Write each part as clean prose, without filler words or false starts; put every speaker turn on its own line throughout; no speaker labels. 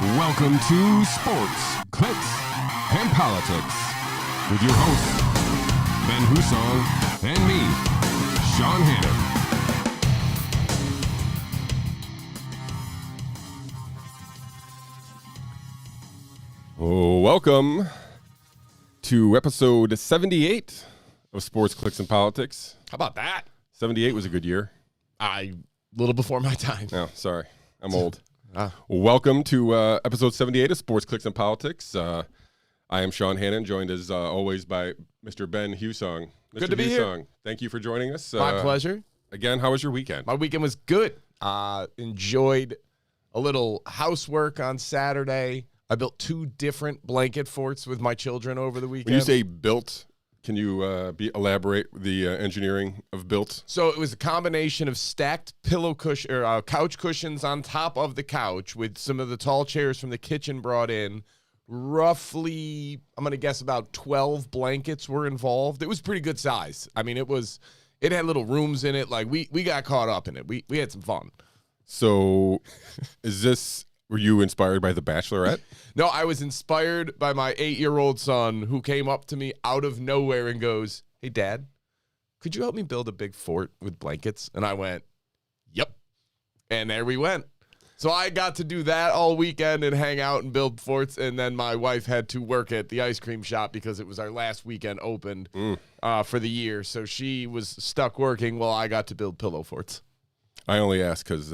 Welcome to Sports, Clicks, and Politics with your hosts, Ben Husong and me, Sean Hannon. Welcome to episode 78 of Sports, Clicks, and Politics.
How about that?
78 was a good year.
A little before my time.
Oh, sorry. I'm old. Welcome to episode 78 of Sports, Clicks, and Politics. I am Sean Hannon, joined as always by Mr. Ben Husong. Mr.
Good to be here.
Thank you for joining us.
My pleasure.
Again, how was your weekend?
My weekend was good. Enjoyed a little housework on Saturday. I built 2 different blanket forts with my children over the weekend.
When you say built, can you elaborate the engineering of built?
So it was a combination of stacked couch cushions on top of the couch with some of the tall chairs from the kitchen brought in. Roughly, I'm going to guess about 12 blankets were involved. It was pretty good size. I mean, it had little rooms in it. Like we got caught up in it. We had some fun.
So were you inspired by The Bachelorette?
No, I was inspired by my 8-year-old son who came up to me out of nowhere and goes, "Hey, Dad, could you help me build a big fort with blankets?" And I went, "Yep." And there we went. So I got to do that all weekend and hang out and build forts. And then my wife had to work at the ice cream shop because it was our last weekend opened for the year. So she was stuck working while I got to build pillow forts.
I only ask because...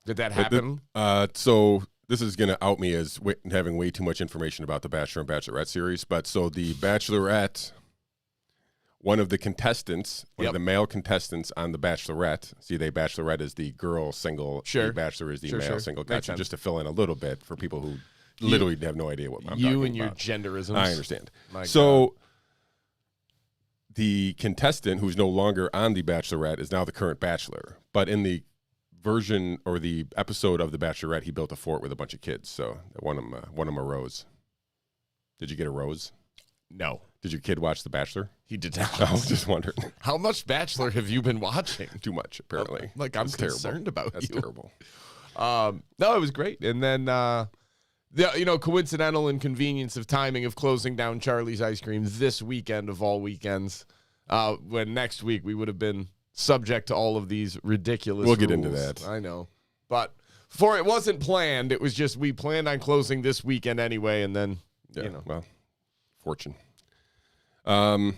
Did that happen?
So this is going to out me as having way too much information about the Bachelor and Bachelorette series. But so the Bachelorette, one of the contestants, one of the male contestants on the Bachelorette, Bachelorette is the girl single, the Bachelor is the male single. Gotcha. Just to fill in a little bit for people who literally have no idea what I'm talking about.
You and your genderisms.
I understand. So the contestant who's no longer on the Bachelorette is now the current Bachelor. But in the version or the episode of The Bachelorette, he built a fort with a bunch of kids. So one of them a rose. Did you get a rose?
No.
Did your kid watch The Bachelor?
He did not.
I was just wondering.
How much Bachelor have you been watching?
Too much, apparently.
I'm concerned about
That's
you.
terrible.
No, it was great. And then, the coincidental inconvenience of timing of closing down Charlie's Ice Cream this weekend of all weekends, when next week we would have been subject to all of these ridiculous
We'll get
rules.
into that.
I know. But it wasn't planned. It was just we planned on closing this weekend anyway, and then,
well, fortune. All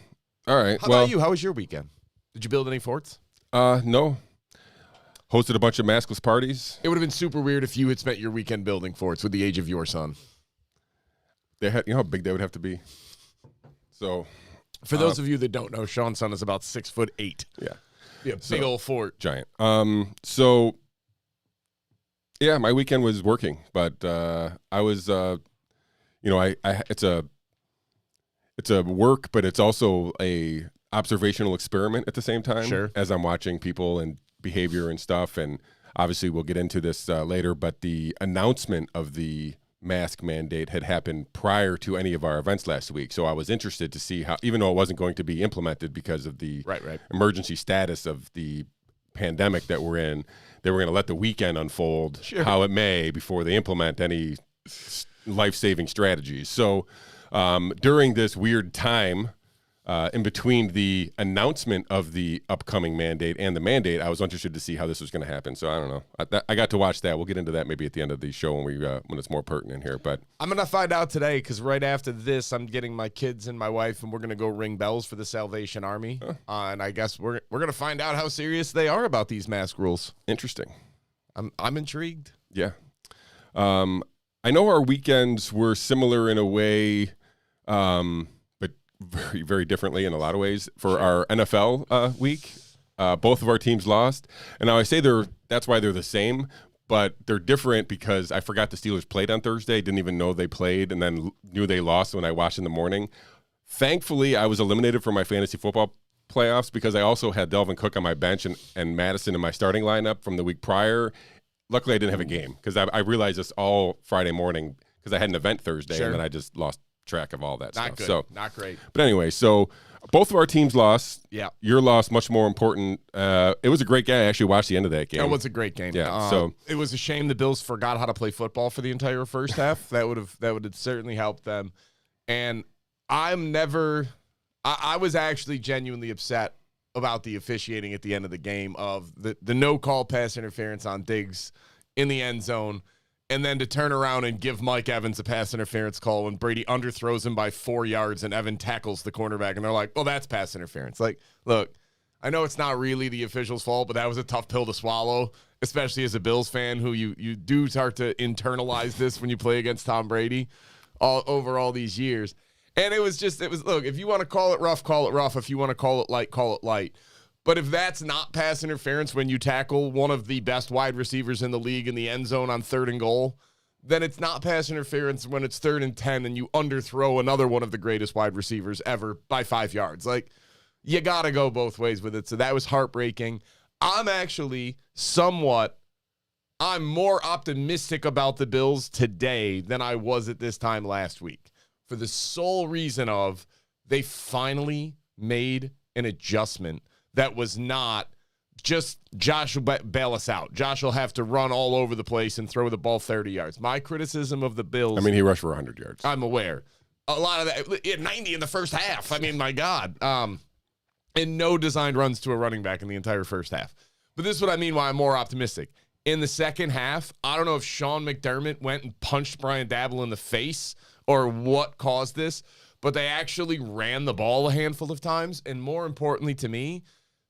right.
How about you? How was your weekend? Did you build any forts?
No. Hosted a bunch of maskless parties.
It would have been super weird if you had spent your weekend building forts with the age of your son.
They had, how big they would have to be? So,
for those of you that don't know, Sean's son is about 6'8".
Yeah.
Yeah, big old fort.
Giant. My weekend was working, but I was, it's a work, but it's also a observational experiment at the same time.
Sure.
As I'm watching people and behavior and stuff, and obviously we'll get into this later, but the announcement of the mask mandate had happened prior to any of our events last week. So I was interested to see how, even though it wasn't going to be implemented because of the emergency status of the pandemic that we're in, they were going to let the weekend unfold how it may before they implement any life-saving strategies. So during this weird time, in between the announcement of the upcoming mandate and the mandate, I was interested to see how this was going to happen. So I don't know. I got to watch that. We'll get into that maybe at the end of the show when it's more pertinent here. But
I'm going to find out today because right after this, I'm getting my kids and my wife, and we're going to go ring bells for the Salvation Army. And I guess we're going to find out how serious they are about these mask rules.
Interesting.
I'm intrigued.
Yeah. I know our weekends were similar in a way, but very, very differently in a lot of ways. For our NFL week, both of our teams lost. And now I say that's why they're the same, but they're different because I forgot the Steelers played on Thursday, didn't even know they played, and then knew they lost when I watched in the morning. Thankfully, I was eliminated from my fantasy football playoffs because I also had Delvin Cook on my bench and Madison in my starting lineup from the week prior. Luckily, I didn't have a game because I realized this all Friday morning because I had an event Thursday, and then I just lost track of all that
Not
stuff.
good.
So
Not great.
But anyway, so both of our teams lost.
Yeah.
Your loss much more important. It was a great game. I actually watched the end of that game.
That was a great game.
Yeah. So
it was a shame the Bills forgot how to play football for the entire first half. That would have certainly helped them. And I was actually genuinely upset about the officiating at the end of the game of the no call pass interference on Diggs in the end zone, and then to turn around and give Mike Evans a pass interference call when Brady underthrows him by 4 yards and Evan tackles the cornerback, and they're like, well, that's pass interference. Like, look, I know it's not really the official's fault, but that was a tough pill to swallow, especially as a Bills fan who you do start to internalize this when you play against Tom Brady over all these years. And it was look, if you want to call it rough, call it rough. If you want to call it light, call it light. But if that's not pass interference when you tackle one of the best wide receivers in the league in the end zone on 3rd and goal, then it's not pass interference when it's 3rd and 10 and you underthrow another one of the greatest wide receivers ever by 5 yards. Like, you got to go both ways with it. So that was heartbreaking. I'm more optimistic about the Bills today than I was at this time last week, for the sole reason of they finally made an adjustment that was not just Josh will bail us out. Josh will have to run all over the place and throw the ball 30 yards. My criticism of the Bills.
I mean, he rushed for 100 yards.
I'm aware. A lot of that, he had 90 in the first half. I mean, my God. And no designed runs to a running back in the entire first half. But this is what I mean why I'm more optimistic. In the second half, I don't know if Sean McDermott went and punched Brian Daboll in the face or what caused this, but they actually ran the ball a handful of times. And more importantly to me,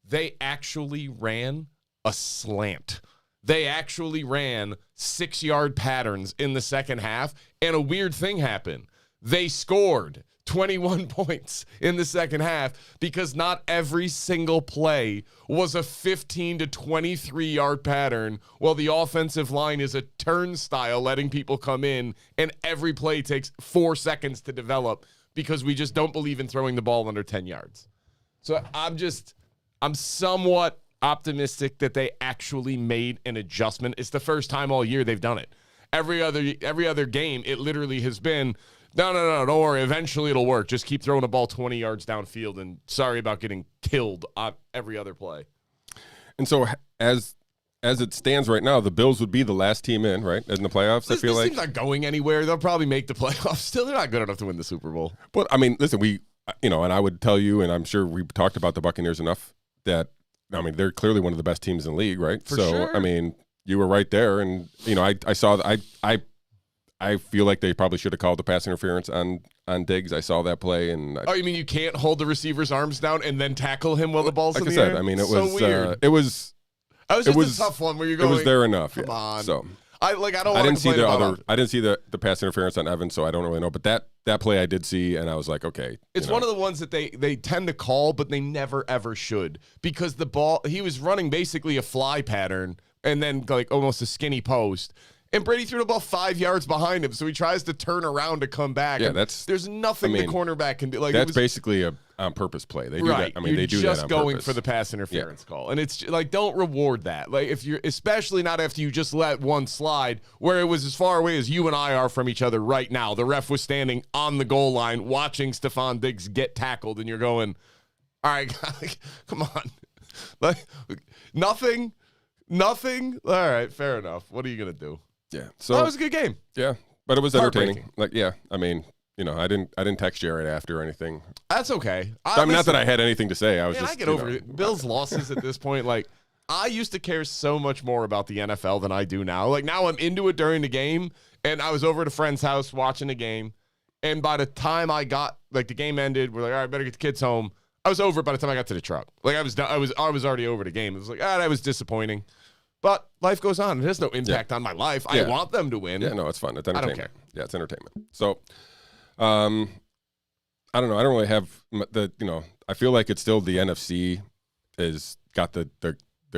they actually ran a slant. They actually ran 6-yard patterns in the second half, and a weird thing happened. They scored 21 points in the second half because not every single play was a 15 to 23-yard pattern while the offensive line is a turnstile letting people come in, and every play takes 4 seconds to develop because we just don't believe in throwing the ball under 10 yards. So I'm somewhat optimistic that they actually made an adjustment. It's the first time all year they've done it. Every other game, it literally has been, no, don't worry. Eventually it'll work. Just keep throwing the ball 20 yards downfield, and sorry about getting killed on every other play.
And so as it stands right now, the Bills would be the last team in, right, in the playoffs,
This
I feel like.
team's not going anywhere. They'll probably make the playoffs. Still, they're not good enough to win the Super Bowl.
But, I mean, listen, and I would tell you, and I'm sure we talked about the Buccaneers enough, that, I mean, they're clearly one of the best teams in the league, right?
For sure.
I mean, you were right there, and, I saw that. I feel like they probably should have called the pass interference on Diggs. I saw that play, and
you mean you can't hold the receiver's arms down and then tackle him while the ball's in the air?
Like I said, I mean, it
so
was
weird.
It was
a tough one where you're going.
It was there enough.
Come on.
So
I don't want to complain about it.
I didn't see the pass interference on Evans, so I don't really know. But that play I did see, and I was like, okay.
It's one of the ones that they tend to call, but they never ever should, because the ball, he was running basically a fly pattern and then like almost a skinny post. And Brady threw the ball 5 yards behind him, so he tries to turn around to come back.
Yeah,
there's nothing the cornerback can do. Like,
that's basically a on-purpose play. They do that. I mean, they do that on purpose.
You're just going for the pass interference call, and it's like, don't reward that. Like, if you're, especially not after you just let one slide, where it was as far away as you and I are from each other right now. The ref was standing on the goal line watching Stephon Diggs get tackled, and you're going, all right, come on, like nothing. All right, fair enough. What are you gonna do?
Yeah, so
that was a good game.
Yeah, but it was entertaining. Like, yeah, I mean, I didn't text Jared after or anything.
That's okay.
I mean, not that I had anything to say. I
get over it. Bills' losses at this point, like, I used to care so much more about the NFL than I do now. Like, now I'm into it during the game, and I was over at a friend's house watching the game, and by the time I got, like, the game ended, we're like, all right, better get the kids home. I was over by the time I got to the truck. Like, I was already over the game. It was like, that was disappointing. But life goes on. It has no impact on my life. I want them to win.
Yeah, no, it's fun. It's entertainment.
I don't care.
Yeah, it's entertainment. So, I don't know. I don't really have I feel like it's still the NFC is got the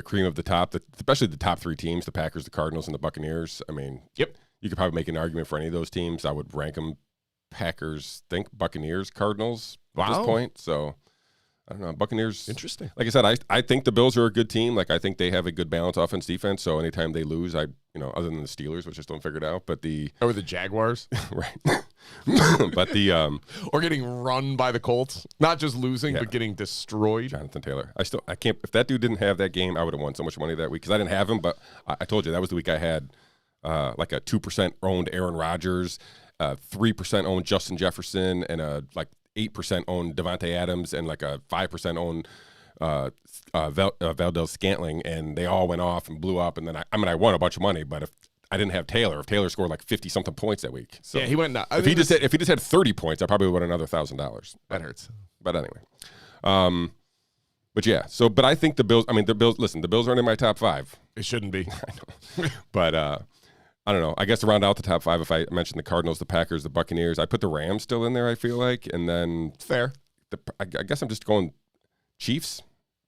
cream of the top, especially the top 3 teams, the Packers, the Cardinals, and the Buccaneers. I mean,
yep.
You could probably make an argument for any of those teams. I would rank them Packers, Buccaneers, Cardinals at this point. So, I don't know. Buccaneers.
Interesting.
Like I said, I think the Bills are a good team. Like, I think they have a good balance offense defense. So anytime they lose, other than the Steelers, which I still haven't figured out, but
or the Jaguars.
Right. But the
or getting run by the Colts, not just losing, but getting destroyed.
Jonathan Taylor. I can't. If that dude didn't have that game, I would have won so much money that week because I didn't have him. But I told you that was the week I had like a 2% owned Aaron Rodgers, 3% owned Justin Jefferson, and a like 8% owned Devontae Adams, and like a 5% owned Valdez Scantling, and they all went off and blew up. And then I won a bunch of money, but if I didn't have Taylor, if Taylor scored like 50-something points that week, so
yeah, he went nuts.
If he just had 30 points, I probably would have won another $1,000.
That hurts.
But anyway, but yeah. So, but I think the Bills. I mean, the Bills. Listen, the Bills aren't in my top 5.
It shouldn't be.
I know. But I don't know. I guess to round out the top 5, if I mentioned the Cardinals, the Packers, the Buccaneers, I put the Rams still in there. I feel like, and then
fair.
I guess I'm just going Chiefs,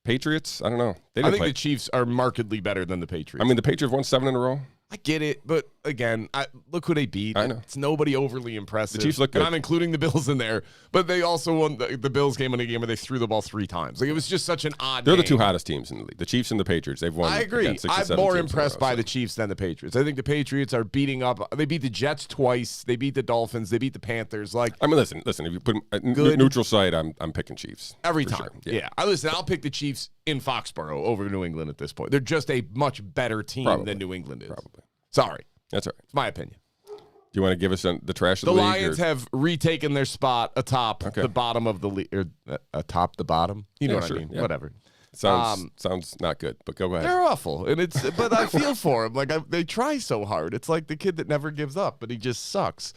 Patriots. I don't know.
I think the Chiefs are markedly better than the Patriots.
I mean, the Patriots won 7 in a row.
I get it, but again, look who they beat.
I know.
It's nobody overly impressive.
The Chiefs look good.
And I'm including the Bills in there, but they also won the Bills game in a game where they threw the ball 3 times. Like, it was just such an odd
They're
game.
the 2 hottest teams in the league. The Chiefs and the Patriots. They've won.
I agree.
Again, 6
I'm
or 7
more
teams
impressed
in a row,
by the Chiefs than the Patriots. I think the Patriots are beating up. They beat the Jets twice. They beat the Dolphins. They beat the Panthers. Like,
I mean, listen. If you put neutral site, I'm picking Chiefs
every
for
time.
Sure.
Yeah. I'll pick the Chiefs in Foxborough over New England at this point. They're just a much better team than New England is.
Probably.
Sorry.
That's all right.
It's my opinion.
Do you want to give us the trash of the
league?
league?
The Lions have retaken their spot atop the bottom of the league. Or atop the bottom? You know what I mean? Yeah. Whatever.
Sounds not good, but go ahead.
They're awful. And but I feel for them. Like, they try so hard. It's like the kid that never gives up, but he just sucks.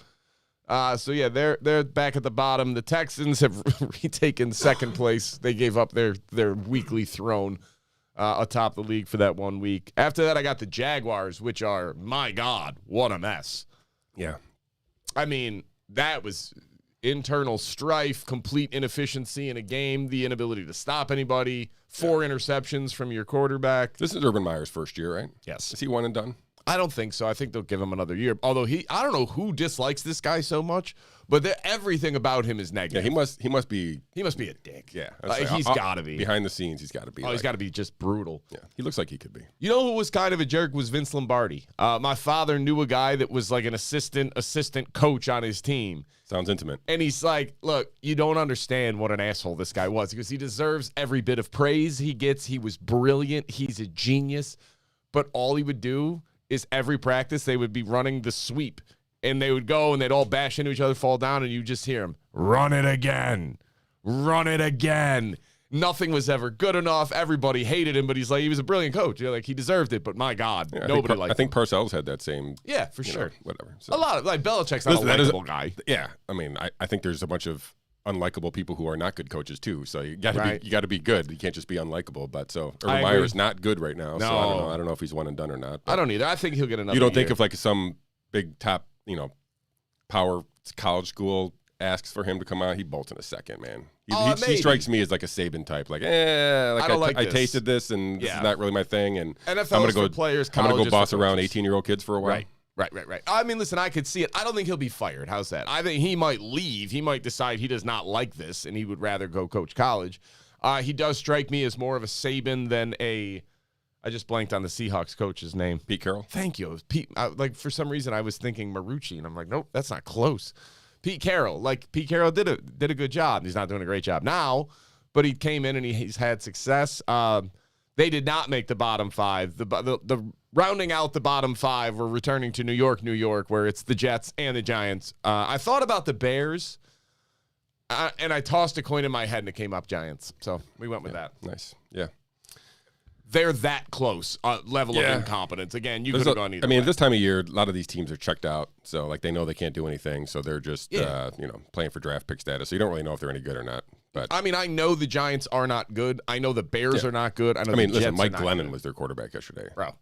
So yeah, they're back at the bottom. The Texans have retaken second place. They gave up their weekly throne atop the league for that 1 week. After that, I got the Jaguars, which are, my God, what a mess.
Yeah.
I mean, that was internal strife, complete inefficiency in a game, the inability to stop anybody, 4 interceptions from your quarterback.
This is Urban Meyer's first year, right?
Yes.
Is he one and done?
I don't think so. I think they'll give him another year. Although I don't know who dislikes this guy so much, but everything about him is negative.
Yeah, he must be
a dick.
Yeah,
he's got to be
behind the scenes. He's got to be.
He's got to be just brutal.
Yeah, he looks like he could be.
You know who was kind of a jerk was Vince Lombardi. My father knew a guy that was like an assistant coach on his team.
Sounds intimate.
And he's like, look, you don't understand what an asshole this guy was, because he deserves every bit of praise he gets. He was brilliant. He's a genius. But all he would do is every practice they would be running the sweep, and they would go and they'd all bash into each other, fall down, and you just hear him, run it again. Nothing was ever good enough. Everybody hated him, but he was a brilliant coach. Like, he deserved it, but my God, nobody liked him.
I think Parcells had that same.
Yeah, for sure.
Whatever.
So. A lot of, like, Belichick's not a likable guy.
Yeah. I mean, I think there's a bunch of unlikable people who are not good coaches too. So you got to be good. You can't just be unlikable. But so Urban Meyer is not good right now.
No.
So I don't know if he's one and done or not.
I don't either. I think he'll get another.
You don't think if like some big top, power college school asks for him to come out, he bolts in a second, man. He strikes me as like a Saban type. Like, I tasted this, and this is not really my thing. And
NFL
I'm gonna go boss around 18-year-old kids for a while.
Right. I mean, listen, I could see it. I don't think he'll be fired. How's that? I think he might leave. He might decide he does not like this, and he would rather go coach college. He does strike me as more of a Saban than a. I just blanked on the Seahawks coach's name.
Pete Carroll.
Thank you. It was Pete. Like, for some reason, I was thinking Marucci, and I'm like, nope, that's not close. Pete Carroll. Like, Pete Carroll did a good job. He's not doing a great job now, but he came in and he's had success. They did not make the bottom 5. The rounding out the bottom 5, we're returning to New York, where it's the Jets and the Giants. I thought about the Bears, and I tossed a coin in my head, and it came up Giants. So we went with that.
Nice. Yeah.
They're that close level of incompetence. Again, you could have gone either way.
This time of year, a lot of these teams are checked out. So, like, they know they can't do anything. So they're just, playing for draft pick status. So you don't really know if they're any good or not. But
I mean, I know the Giants are not good. I know the Bears are not good.
Listen, Mike Glennon was their quarterback yesterday.
Bro,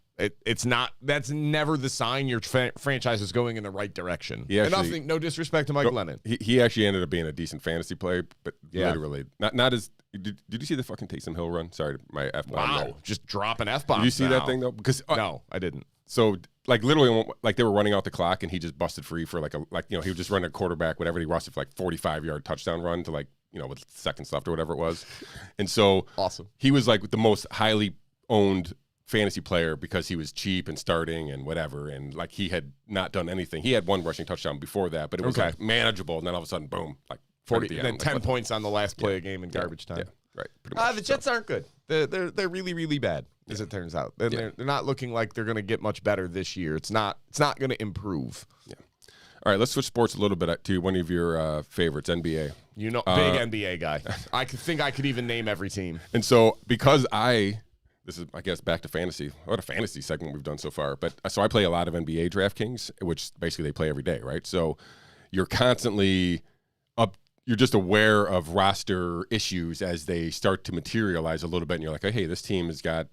it's not. That's never the sign your franchise is going in the right direction. No disrespect to Mike Glennon.
He actually ended up being a decent fantasy play, but literally not as. Did you see the fucking Taysom Hill run? Sorry, my F-bomb.
Wow, just dropping F-bombs.
Did you see that thing though? Because
no, I didn't.
So like literally, like they were running out the clock, and he just busted free for he would just run a quarterback, whatever. He rushed it for like 45-yard touchdown run to with seconds left or whatever it was, and so
awesome.
He was like the most highly owned fantasy player because he was cheap and starting and whatever, and like he had not done anything. He had one rushing touchdown before that, but it was like manageable, and then all of a sudden, boom, like
40, and then 10 points on the last play of game in garbage time.
Yeah, right. Pretty much,
the Jets aren't good. They're really, really bad, as it turns out. They're not looking like they're going to get much better this year. It's not going to improve. Yeah.
All right, let's switch sports a little bit to one of your favorites, NBA.
You know, big NBA guy. I think I could even name every team.
And so because this is, I guess, back to fantasy. What a fantasy segment we've done so far. But so I play a lot of NBA DraftKings, which basically they play every day, right? So you're constantly up. You're just aware of roster issues as they start to materialize a little bit, and you're like, oh, hey, this team has got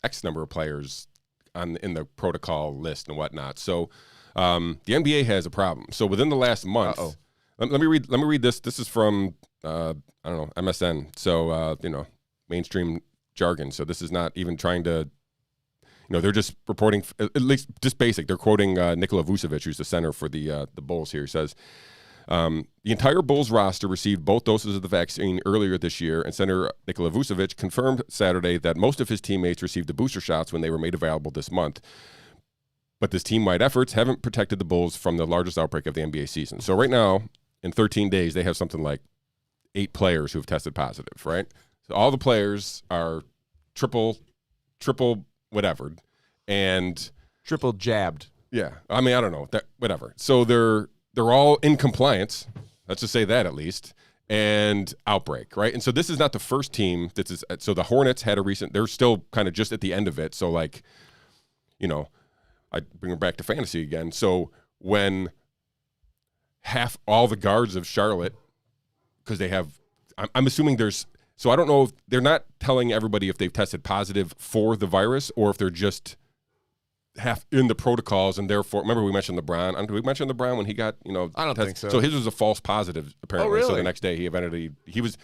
X number of players in the protocol list and whatnot. So the NBA has a problem. So within the last month, let me read this. This is from I don't know, MSN. So mainstream jargon. So this is not even trying to, they're just reporting, at least just basic. They're quoting Nikola Vučević, who's the center for the Bulls here. He says, the entire Bulls roster received both doses of the vaccine earlier this year, and center Nikola Vučević confirmed Saturday that most of his teammates received the booster shots when they were made available this month. But this team-wide efforts haven't protected the Bulls from the largest outbreak of the NBA season. So right now, in 13 days, they have something like 8 players who have tested positive, right? So all the players are triple whatever, and
triple jabbed.
Yeah, I mean, I don't know, that whatever. So they're all in compliance. Let's just say that at least. And outbreak, right? And so this is not the first team. So the Hornets had a recent. They're still kind of just at the end of it. So like, I bring them back to fantasy again. So when half all the guards of Charlotte, because they have, I'm assuming there's. So I don't know if they're not telling everybody if they've tested positive for the virus or if they're just half in the protocols, and therefore, remember we mentioned LeBron. Did we mention LeBron when he got,
I don't think so.
So his was a false positive, apparently.
Oh, really?
So the next day he was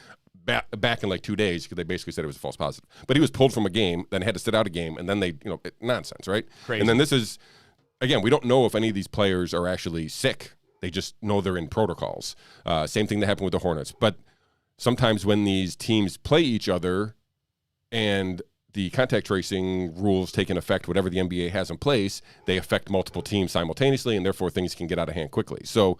back in like 2 days because they basically said it was a false positive. But he was pulled from a game, then had to sit out a game, and then they, nonsense, right?
Crazy.
And then this is, again, we don't know if any of these players are actually sick. They just know they're in protocols. Same thing that happened with the Hornets. But sometimes when these teams play each other and the contact tracing rules take in effect, whatever the NBA has in place, they affect multiple teams simultaneously, and therefore things can get out of hand quickly. So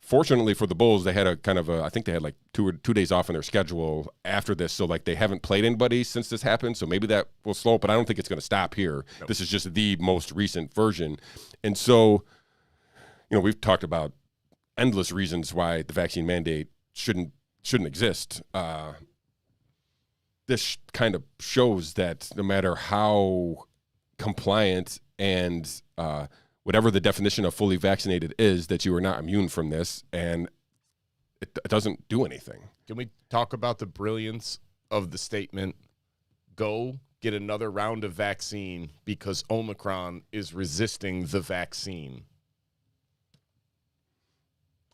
fortunately for the Bulls, they had I think they had like 2 days off in their schedule after this. So like they haven't played anybody since this happened. So maybe that will slow up, but I don't think it's going to stop here. Nope. This is just the most recent version. And so, we've talked about endless reasons why the vaccine mandate shouldn't exist. This kind of shows that no matter how compliant and whatever the definition of fully vaccinated is, that you are not immune from this, and it doesn't do anything.
Can we talk about the brilliance of the statement, go get another round of vaccine because Omicron is resisting the vaccine?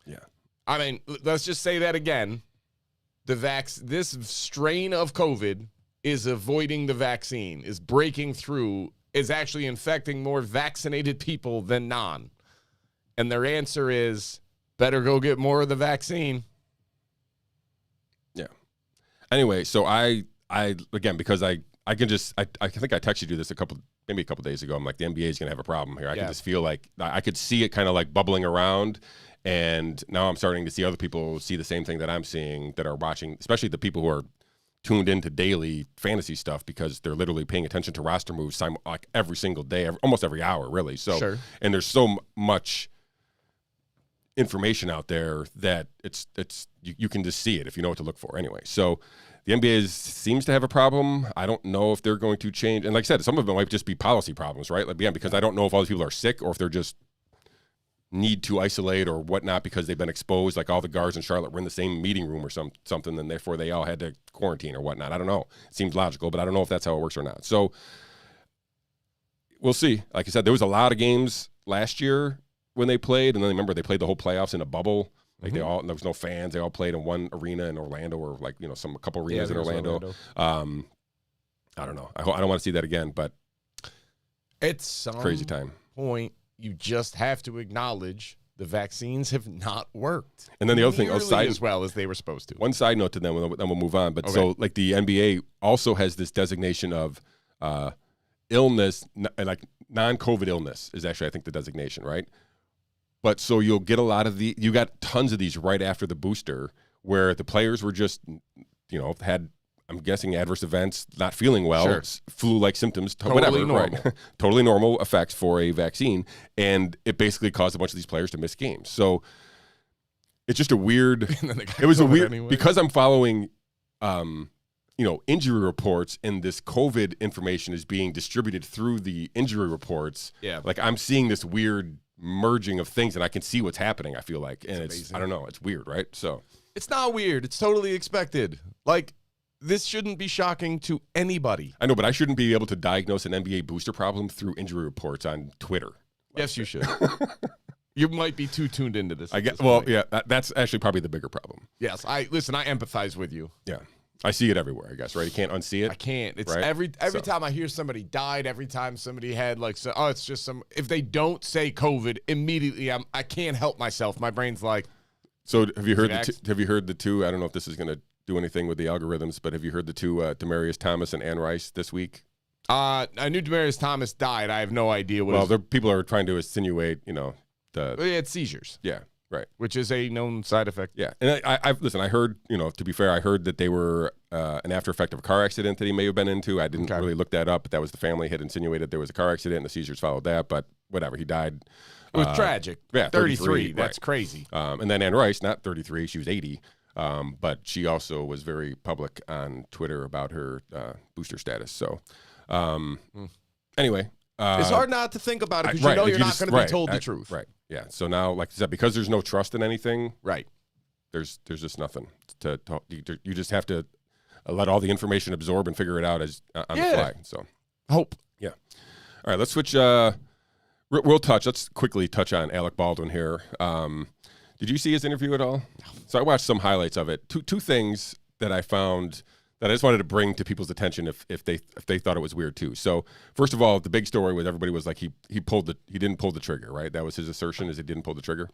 Yeah.
I mean, let's just say that again. This strain of COVID is avoiding the vaccine, is breaking through, is actually infecting more vaccinated people than non. And their answer is, better go get more of the vaccine.
Yeah. Anyway, so I again, because I think I texted you this maybe a couple days ago. I'm like, the NBA is going to have a problem here. I can just feel like I could see it kind of like bubbling around. And now I'm starting to see other people see the same thing that I'm seeing, that are watching, especially the people who are tuned into daily fantasy stuff, because they're literally paying attention to roster moves like every single day, almost every hour, really. So,
sure.
And there's so much information out there that you can just see it if you know what to look for anyway. So the NBA seems to have a problem. I don't know if they're going to change. And like I said, some of them might just be policy problems, right? Like, because I don't know if all these people are sick or if they're just need to isolate or whatnot because they've been exposed. Like all the guards in Charlotte were in the same meeting room or something, and therefore they all had to quarantine or whatnot. I don't know. It seems logical, but I don't know if that's how it works or not. So we'll see. Like I said, there was a lot of games last year when they played, and then remember they played the whole playoffs in a bubble. Like there was no fans. They all played in one arena in Orlando, or like a couple arenas in Orlando. I don't know. I don't want to see that again, but
it's some
crazy time.
Point. You just have to acknowledge the vaccines have not worked.
And then the other thing,
as well as they were supposed to.
One side note to them, then we'll move on. But so like the NBA also has this designation of illness, like non-COVID illness is actually, I think, the designation, right? But so you'll get a lot of you got tons of these right after the booster where the players were just, had, I'm guessing, adverse events, not feeling well,
Sure.
flu-like symptoms,
Totally
whatever,
normal.
right? Totally normal effects for a vaccine. And it basically caused a bunch of these players to miss games. So it's just a weird, it was a weird,
anyway.
because I'm following, injury reports, and this COVID information is being distributed through the injury reports.
Yeah.
Like I'm seeing this weird merging of things, and I can see what's happening, I feel like. And it's
amazing.
I don't know, it's weird, right? So
It's not weird. It's totally expected. Like, this shouldn't be shocking to anybody.
I know, but I shouldn't be able to diagnose an NBA booster problem through injury reports on Twitter.
Yes, you should. You might be too tuned into this.
I
at
guess.
this
Well,
point.
yeah, that's actually probably the bigger problem.
Yes, I empathize with you.
Yeah, I see it everywhere, I guess, right? You can't unsee it.
I can't. It's
Right?
every
So-
time I hear somebody died, every time somebody had it's just some. If they don't say COVID immediately, I can't help myself. My brain's like,
So have you heard
Vax?
have you heard the two? I don't know if this is going to do anything with the algorithms, but have you heard the two Demaryius Thomas and Ann Rice this week?
I knew Demaryius Thomas died. I have no idea what.
Well, people are trying to insinuate,
It's seizures,
yeah, right.
which is a known side effect.
Yeah, and I've listen. I heard, to be fair, I heard that they were an after effect of a car accident that he may have been into. I didn't really look that up, but that was the family had insinuated there was a car accident, and the seizures followed that. But whatever, he died.
It was tragic.
Yeah,
33.
right.
That's crazy.
And then Ann Rice, not 33, she was 80, but she also was very public on Twitter about her booster status. So, anyway.
It's hard not to think about it because you know you're not going to be told the truth.
Right. Yeah. So now, like I said, because there's no trust in anything,
Right.
there's just nothing to talk. You just have to let all the information absorb and figure it out as on the fly. So
Hope.
yeah. All right. Let's switch. Let's quickly touch on Alec Baldwin here. Did you see his interview at all? So I watched some highlights of it. Two things that I found that I just wanted to bring to people's attention if they thought it was weird too. So first of all, the big story was everybody was like he didn't pull the trigger, right? That was his assertion, is he didn't pull the trigger.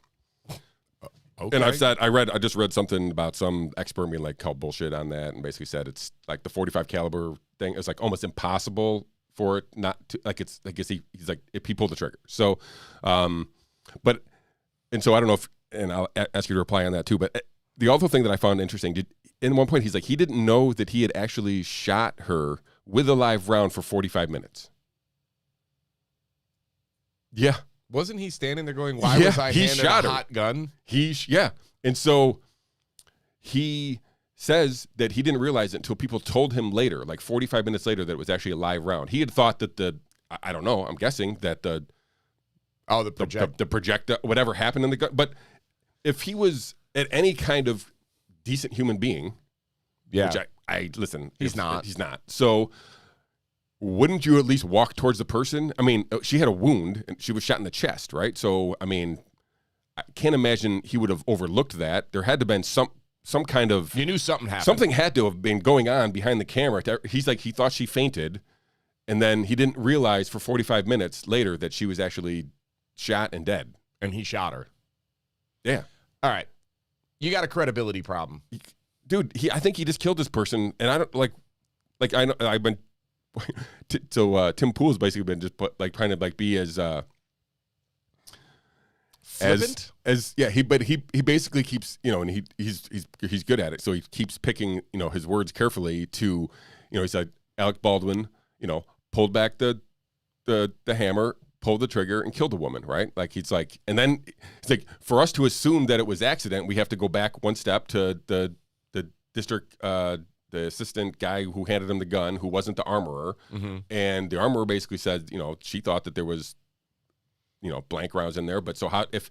Okay.
And I just read something about some expert being like called bullshit on that, and basically said it's like the 45 caliber thing is like almost impossible for it not to, like, it's, I guess he's like, if he pulled the trigger. So, but, and so I don't know if, and I'll ask you to reply on that too, but the other thing that I found interesting, in one point, he's like, he didn't know that he had actually shot her with a live round for 45 minutes. Yeah.
Wasn't he standing there going, why was I handed
shot
a
her.
hot gun?
Yeah. And so he says that he didn't realize it until people told him later, like 45 minutes later, that it was actually a live round. He had thought that I don't know, I'm guessing that the projectile, whatever happened in the gun. But if he was at any kind of decent human being, which I listen,
He's not.
He's not. So wouldn't you at least walk towards the person? I mean, she had a wound and she was shot in the chest, right? So, I mean, I can't imagine he would have overlooked that. There had to have been some kind of...
You knew something happened.
Something had to have been going on behind the camera. He's like, he thought she fainted, and then he didn't realize for 45 minutes later that she was actually shot and dead.
And he shot her.
Yeah.
All right. You got a credibility problem.
Dude, I think he just killed this person, and I don't I know I've been Tim Pool's basically been just trying to be as
Flippant?
as yeah, he basically keeps, and he's good at it, so he keeps picking, his words carefully to, he said Alec Baldwin, pulled back the hammer, pulled the trigger, and killed the woman, right? Like, he's like, and then it's like, for us to assume that it was accident, we have to go back one step to the district, the assistant guy who handed him the gun, who wasn't the armorer, and the armorer basically said, she thought that there was, blank rounds in there, but so how if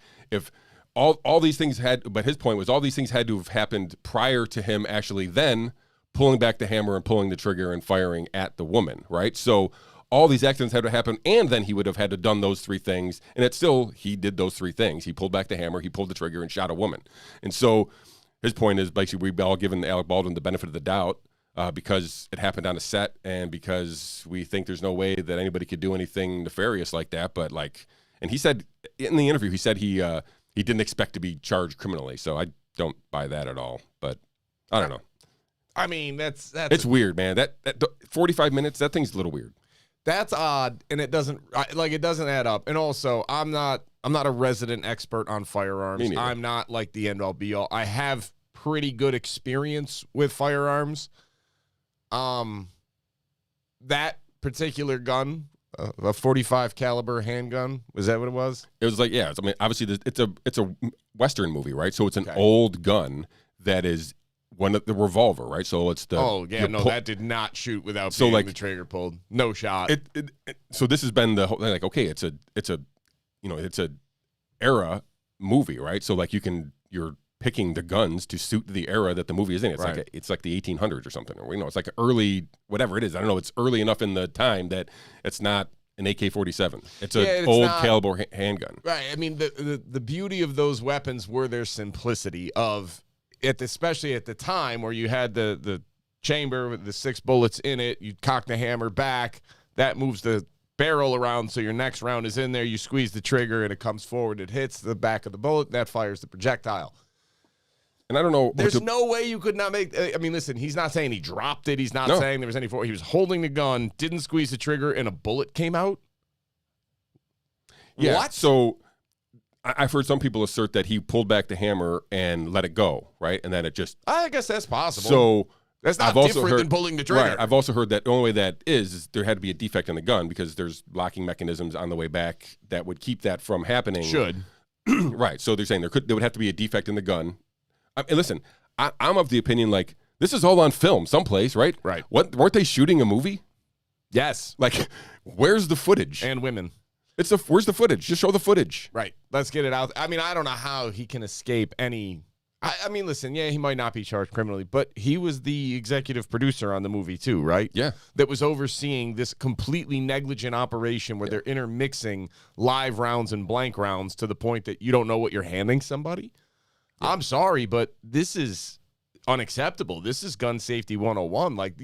all these things but his point was all these things had to have happened prior to him actually then pulling back the hammer and pulling the trigger and firing at the woman, right? So all these accidents had to happen, and then he would have had to done those three things, and it's still, he did those three things. He pulled back the hammer, he pulled the trigger, and shot a woman. And so his point is basically we've all given Alec Baldwin the benefit of the doubt because it happened on a set, and because we think there's no way that anybody could do anything nefarious like that. But and he said in the interview, he said he didn't expect to be charged criminally. So I don't buy that at all. But I don't know.
I mean, that's
it's weird, man. That 45 minutes, that thing's a little weird.
That's odd, and it doesn't add up. And also, I'm not a resident expert on firearms. I'm not like the end all be all. I have pretty good experience with firearms. That particular gun, a 45 caliber handgun, was that what it was?
It was like, yeah. I mean, obviously, it's a Western movie, right? So it's an old gun that is one of the revolver, right? So it's the
that did not shoot without being the trigger pulled. No shot.
So this has been the whole like, okay, it's a era movie, right? So like you're picking the guns to suit the era that the movie is in. It's like the 1800s or something, or it's like early whatever it is. I don't know. It's early enough in the time that it's not an AK-47. It's an old caliber handgun.
Right. I mean, the beauty of those weapons were their simplicity of it, especially at the time where you had the chamber with the 6 bullets in it. You cock the hammer back. That moves the barrel around, so your next round is in there. You squeeze the trigger, and it comes forward. It hits the back of the bullet. That fires the projectile.
And I don't know.
There's no way you could not make. I mean, listen, he's not saying he dropped it. He's not saying there was any. He was holding the gun, didn't squeeze the trigger, and a bullet came out.
Yeah.
What?
So I've heard some people assert that he pulled back the hammer and let it go, right? And then it just.
I guess that's possible.
So
that's not different than pulling the trigger.
Right. I've also heard that the only way that is there had to be a defect in the gun because there's locking mechanisms on the way back that would keep that from happening.
Should.
Right. So they're saying there would have to be a defect in the gun. And listen, I'm of the opinion like this is all on film someplace, right?
Right.
Weren't they shooting a movie?
Yes.
Like, where's the footage?
And women.
Where's the footage? Just show the footage.
Right. Let's get it out. I mean, I don't know how he can escape any. I mean, listen, he might not be charged criminally, but he was the executive producer on the movie too, right?
Yeah.
That was overseeing this completely negligent operation where they're intermixing live rounds and blank rounds to the point that you don't know what you're handing somebody. Yeah. I'm sorry, but this is unacceptable. This is gun safety 101. Like,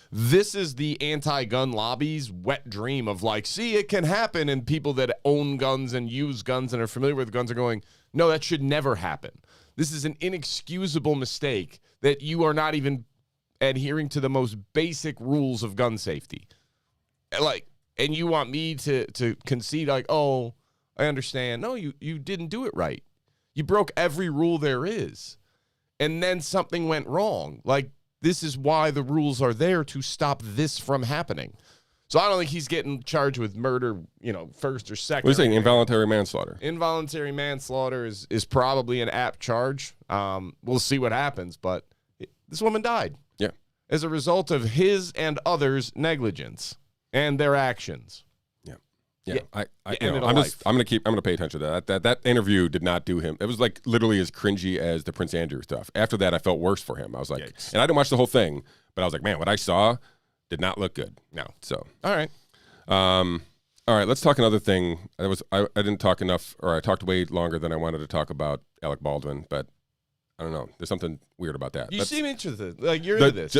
this is the anti-gun lobby's wet dream of like, see, it can happen. And people that own guns and use guns and are familiar with guns are going, no, that should never happen. This is an inexcusable mistake that you are not even adhering to the most basic rules of gun safety. Like, and you want me to concede like, oh, I understand. No, you didn't do it right. You broke every rule there is. And then something went wrong. Like, this is why the rules are there to stop this from happening. So I don't think he's getting charged with murder, first or second.
What are you saying? Involuntary manslaughter.
Involuntary manslaughter is probably an apt charge. We'll see what happens, but this woman died.
Yeah.
As a result of his and others' negligence and their actions.
Yeah, I'm gonna pay attention to that. That interview did not do him. It was like literally as cringy as the Prince Andrew stuff. After that, I felt worse for him. I was like, and I didn't watch the whole thing, but I was like, man, what I saw did not look good.
No.
So
all right,
let's talk another thing. I didn't talk enough, or I talked way longer than I wanted to talk about Alec Baldwin, but I don't know. There's something weird about that.
You seem interested. Like you're into this.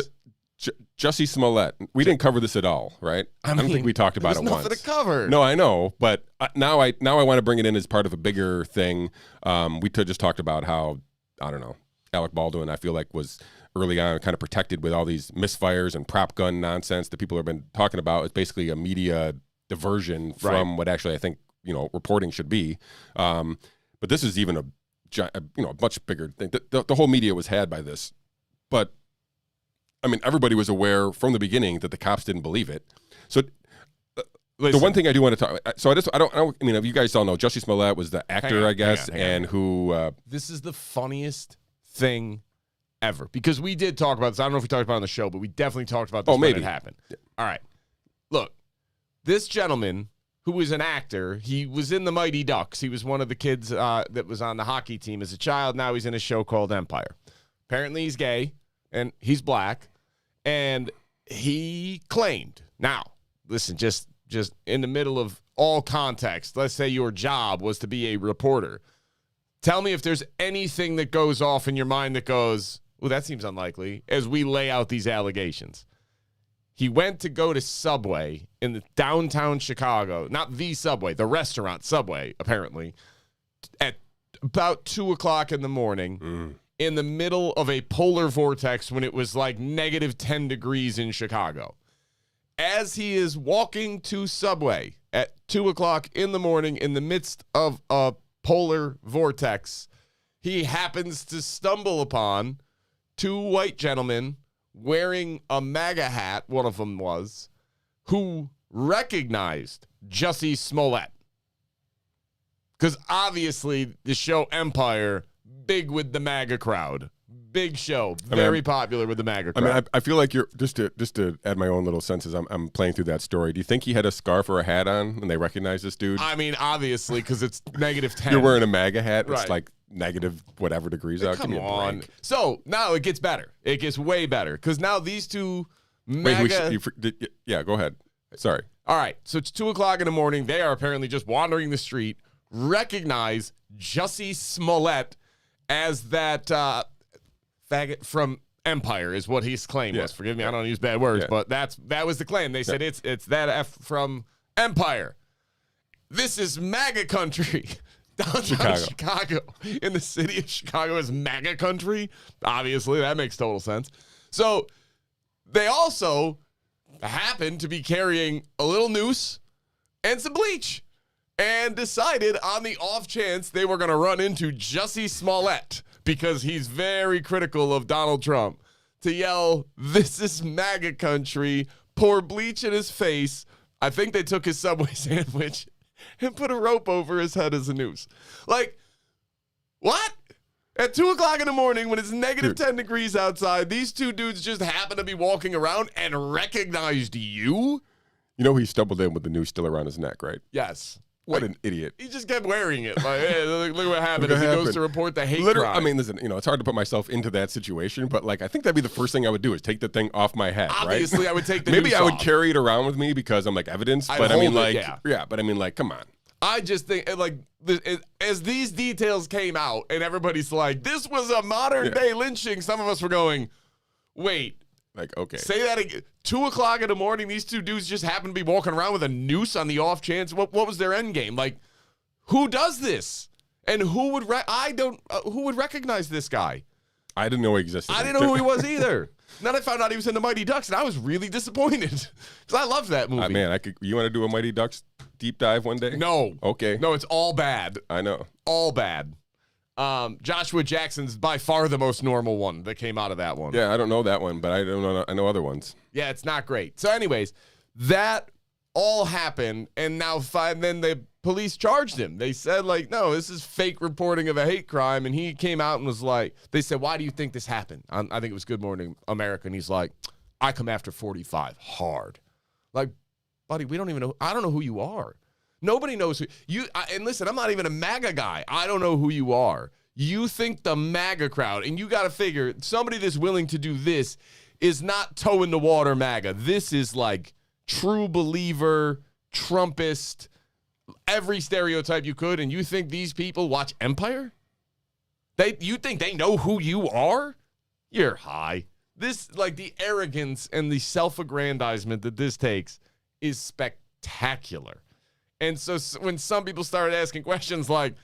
Jussie Smollett. We didn't cover this at all, right? I don't think we talked about it once.
There's nothing to cover.
No, I know, but now I want to bring it in as part of a bigger thing. We just talked about how, I don't know, Alec Baldwin, I feel like, was early on kind of protected with all these misfires and prop gun nonsense that people have been talking about. It's basically a media diversion from what actually I think, reporting should be. But this is even a much bigger thing. The whole media was had by this. But I mean, everybody was aware from the beginning that the cops didn't believe it. So the one thing I do want to talk. So I don't. I mean, you guys all know Jussie Smollett was the actor, I guess, and who.
This is the funniest thing ever because we did talk about this. I don't know if we talked about it on the show, but we definitely talked about this when it happened. Yeah. All right, look, this gentleman who was an actor. He was in the Mighty Ducks. He was one of the kids that was on the hockey team as a child. Now he's in a show called Empire. Apparently, he's gay and he's black. And he claimed, now, listen, just in the middle of all context, let's say your job was to be a reporter. Tell me if there's anything that goes off in your mind that goes, well, that seems unlikely, as we lay out these allegations. He went to go to Subway in the downtown Chicago, not the Subway, the restaurant Subway, apparently, at about 2 o'clock in the morning. In the middle of a polar vortex when it was like -10 degrees in Chicago. as he is walking to Subway at 2 o'clock in the morning in the midst of a polar vortex, he happens to stumble upon two white gentlemen wearing a MAGA hat, one of them was, who recognized Jussie Smollett. Because obviously the show Empire, big with the MAGA crowd. Big show, very popular with the MAGA crowd.
I mean, I feel like you're just to add my own little senses. I'm playing through that story. Do you think he had a scarf or a hat on and they recognize this dude?
I mean, obviously, because it's -10.
You're wearing a MAGA hat.
Right.
It's like negative whatever degrees out.
Come on. So now it gets better. It gets way better because now these two MAGA.
Yeah, go ahead. Sorry.
All right. So it's 2 o'clock in the morning. They are apparently just wandering the street. Recognize Jussie Smollett as that faggot from Empire is what his claim was. Forgive me, I don't use bad words, but that was the claim. They said it's that F from Empire. This is MAGA country. Downtown Chicago. In the city of Chicago is MAGA country. Obviously, that makes total sense. So they also happened to be carrying a little noose and some bleach and decided on the off chance they were going to run into Jussie Smollett because he's very critical of Donald Trump to yell, "This is MAGA country," pour bleach in his face. I think they took his Subway sandwich and put a rope over his head as a noose. Like, what? At 2 o'clock in the morning when it's -10 degrees outside, these two dudes just happen to be walking around and recognized you?
You know he stumbled in with the noose still around his neck, right?
Yes.
What an idiot.
He just kept wearing it. Like, hey, look what happened as he goes to report the hate crime.
I mean, listen, it's hard to put myself into that situation, but like I think that'd be the first thing I would do is take the thing off my head,
Obviously,
right?
I would take the
Maybe
noose
I would
off.
carry it around with me because I'm like evidence, but I mean like but I mean like come on.
I just think like as these details came out and everybody's like, this was a modern day lynching, some of us were going, wait.
Like, okay.
Say that again. 2 o'clock in the morning, these two dudes just happen to be walking around with a noose on the off chance. What was their end game? Like, who does this? And who would who would recognize this guy?
I didn't know he existed.
I didn't know who he was either. Then I found out he was in the Mighty Ducks, and I was really disappointed because I loved that movie.
Man, you want to do a Mighty Ducks deep dive one day?
No.
Okay.
No, it's all bad.
I know.
All bad. Joshua Jackson's by far the most normal one that came out of that one.
Yeah, I don't know that one, but I don't know. I know other ones.
Yeah, it's not great. So, anyways, that all happened, and now then the police charged him. They said, like, no, this is fake reporting of a hate crime, and he came out and was like, they said, why do you think this happened? I think it was Good Morning America, and he's like, I come after 45 hard. Like, buddy, we don't even know. I don't know who you are. Nobody knows who you. And listen, I'm not even a MAGA guy. I don't know who you are. You think the MAGA crowd, and you got to figure somebody that's willing to do this is not toe in the water MAGA. This is like true believer, Trumpist, every stereotype you could. And you think these people watch Empire? You think they know who you are? You're high. This, like, the arrogance and the self-aggrandizement that this takes is spectacular. And so when some people started asking questions like,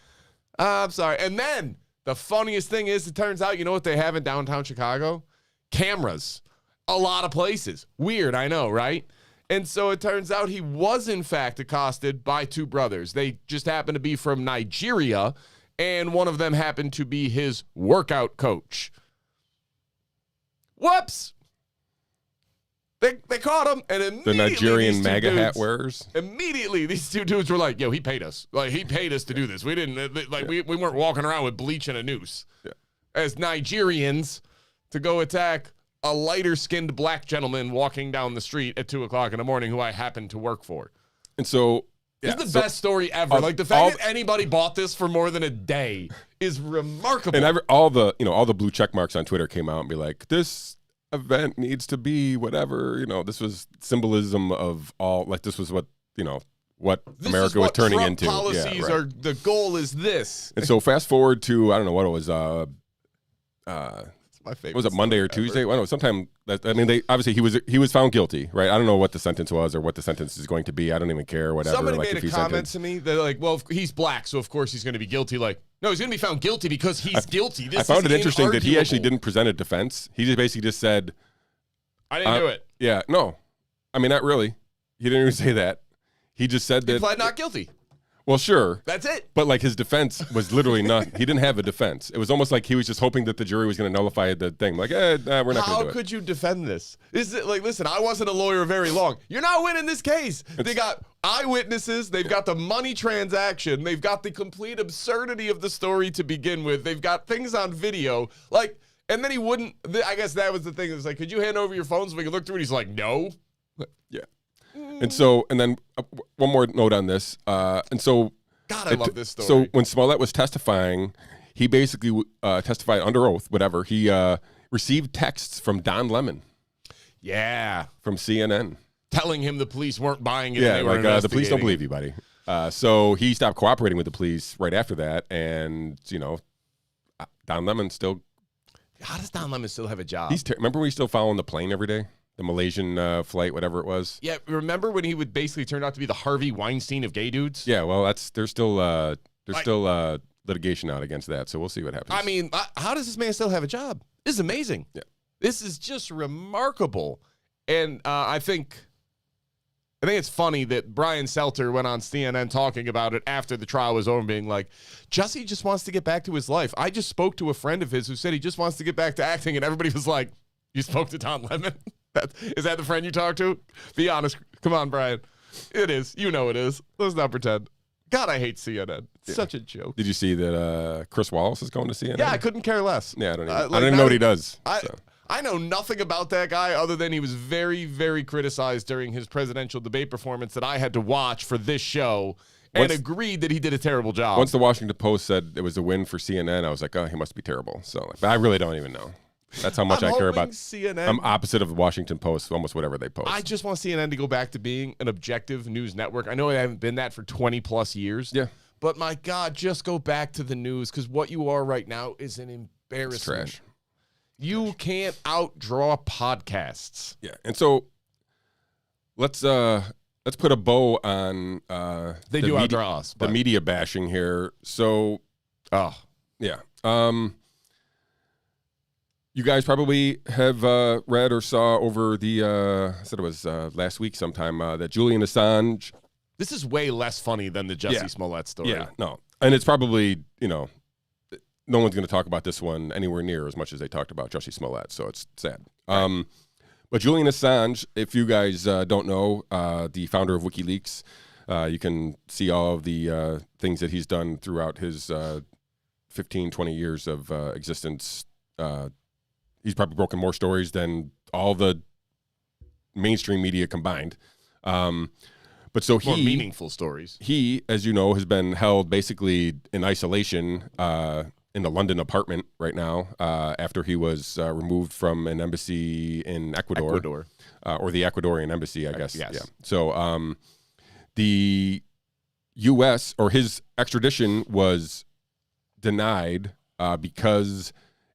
I'm sorry. And then the funniest thing is, it turns out, you know what they have in downtown Chicago? Cameras. A lot of places. Weird, I know, right? And so it turns out he was, in fact, accosted by two brothers. They just happened to be from Nigeria, and one of them happened to be his workout coach. Whoops! They caught him, and immediately
the Nigerian MAGA hat wearers.
Immediately, these two dudes were like, "Yo, he paid us. Like, he paid us to do this. We didn't we weren't walking around with bleach and a noose as Nigerians to go attack a lighter-skinned black gentleman walking down the street at 2 o'clock in the morning who I happen to work for."
And so,
this is the best story ever. Like, the fact that anybody bought this for more than a day is remarkable.
And all the blue check marks on Twitter came out and be like, this event needs to be whatever, this was symbolism of all, like, this was what America was turning
Trump
into.
Policies are, the goal is this.
And so fast forward to, I don't know what it was,
it's my favorite.
Was it Monday or Tuesday? I don't know, sometime, they obviously he was found guilty, right? I don't know what the sentence was or what the sentence is going to be. I don't even care, whatever.
Somebody
like,
made a comment to me that, like, well, he's black, so of course he's going to be guilty. Like, no, he's going to be found guilty because he's guilty.
I found it interesting that he actually didn't present a defense. He just basically just said,
I didn't do it.
Yeah, no. I mean, not really. He didn't even say that. He just said that.
He pled not guilty.
Well, sure.
That's it.
But like his defense was literally not. He didn't have a defense. It was almost like he was just hoping that the jury was going to nullify the thing. Like, we're not going to do it.
How could you defend this? Is it like, listen, I wasn't a lawyer very long. You're not winning this case. They got eyewitnesses. They've got the money transaction. They've got the complete absurdity of the story to begin with. They've got things on video. Like, and then he wouldn't. I guess that was the thing. It was like, could you hand over your phone so we can look through it? He's like, no.
Yeah. And then one more note on this. And so.
God, I love this story.
So when Smollett was testifying, he basically testified under oath, whatever. He received texts from Don Lemon.
Yeah.
From CNN.
Telling him the police weren't buying it.
Yeah,
and they were
like the police don't believe you, buddy. So he stopped cooperating with the police right after that. And, Don Lemon still.
How does Don Lemon still have a job?
Remember when he's still following the plane every day? The Malaysian flight, whatever it was.
Yeah, remember when he would basically turn out to be the Harvey Weinstein of gay dudes?
Yeah, well, there's still litigation out against that, so we'll see what happens.
I mean, how does this man still have a job? This is amazing.
Yeah,
this is just remarkable, and I think it's funny that Brian Selter went on CNN talking about it after the trial was over, being like, Jussie just wants to get back to his life. I just spoke to a friend of his who said he just wants to get back to acting, and everybody was like, you spoke to Don Lemon? Is that the friend you talked to? Be honest. Come on, Brian. It is. You know it is. Let's not pretend. God, I hate CNN. It's such a joke.
Did you see that Chris Wallace is going to CNN?
Yeah, I couldn't care less.
Yeah, I don't even know what he does.
I know nothing about that guy other than he was very, very criticized during his presidential debate performance that I had to watch for this show and agreed that he did a terrible job.
Once the Washington Post said it was a win for CNN, I was like, oh, he must be terrible. So, but I really don't even know. That's how much I care about
CNN.
I'm opposite of the Washington Post, almost whatever they post.
I just want CNN to go back to being an objective news network. I know I haven't been that for 20 plus years.
Yeah.
But my God, just go back to the news, because what you are right now is an embarrassment.
It's trash.
You can't outdraw podcasts.
Yeah. And so let's put a bow on
they do outdraw us.
The media bashing here. So yeah. You guys probably have read or saw over the, I said it was last week sometime, that Julian Assange.
This is way less funny than the Jussie Smollett story.
Yeah, no. And it's probably, no one's going to talk about this one anywhere near as much as they talked about Jussie Smollett, so it's sad. Right. But Julian Assange, if you guys don't know, the founder of WikiLeaks, you can see all of the things that he's done throughout his 15, 20 years of existence. He's probably broken more stories than all the mainstream media combined. But so
more meaningful stories.
He, as you know, has been held basically in isolation in a London apartment right now after he was removed from an embassy in Ecuador. Or the Ecuadorian embassy, I guess.
Yes.
Yeah. So the U.S. or his extradition was denied because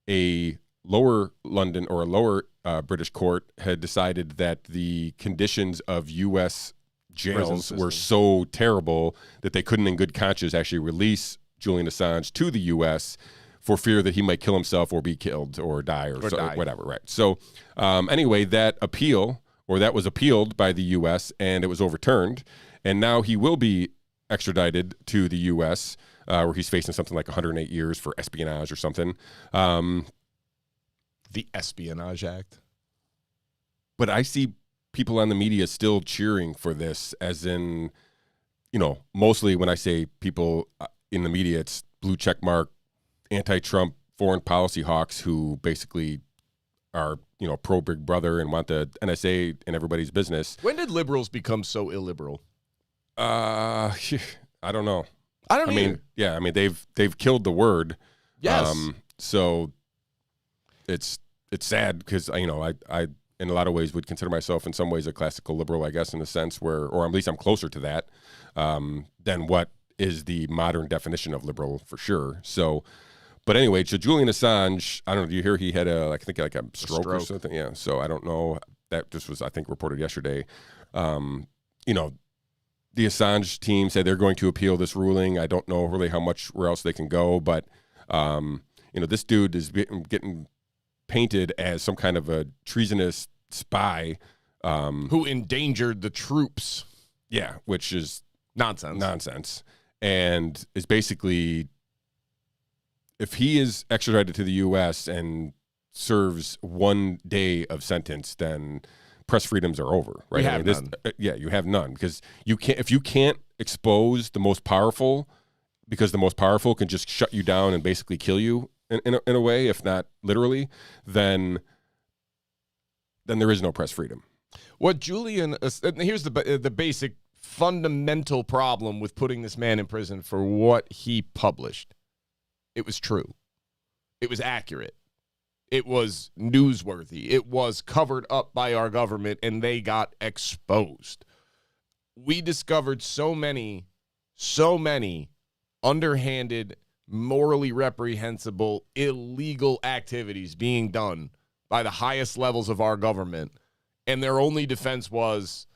a lower London or a lower British court had decided that the conditions of U.S. jails were so terrible that they couldn't in good conscience actually release Julian Assange to the U.S. for fear that he might kill himself or be killed or die or whatever, right? So anyway, that was appealed by the U.S. and it was overturned, and now he will be extradited to the U.S. Where he's facing something like 108 years for espionage or something.
The Espionage Act.
But I see people on the media still cheering for this, as in, mostly when I say people in the media, it's blue checkmark, anti-Trump foreign policy hawks who basically are, pro Big Brother and want the NSA in everybody's business.
When did liberals become so illiberal?
I don't know.
I mean,
they've killed the word.
Yes.
So it's sad because I in a lot of ways would consider myself in some ways a classical liberal, I guess, in a sense where, or at least I'm closer to that than what is the modern definition of liberal for sure. So, but anyway, so Julian Assange, I don't know, do you hear he had a stroke or something? Yeah. So I don't know. That just was, I think, reported yesterday. The Assange team said they're going to appeal this ruling. I don't know really how much where else they can go, but this dude is getting painted as some kind of a treasonous spy
Who endangered the troops.
Yeah, which is
nonsense.
And is basically, if he is extradited to the U.S. and serves 1 day of sentence, then press freedoms are over, right?
We have none.
You have none, because if you can't expose the most powerful, because the most powerful can just shut you down and basically kill you in a way, if not literally, then there is no press freedom.
What Julian, here's the basic fundamental problem with putting this man in prison for what he published. It was true. It was accurate. It was newsworthy. It was covered up by our government, and they got exposed. We discovered so many underhanded, morally reprehensible, illegal activities being done by the highest levels of our government, and their only defense was,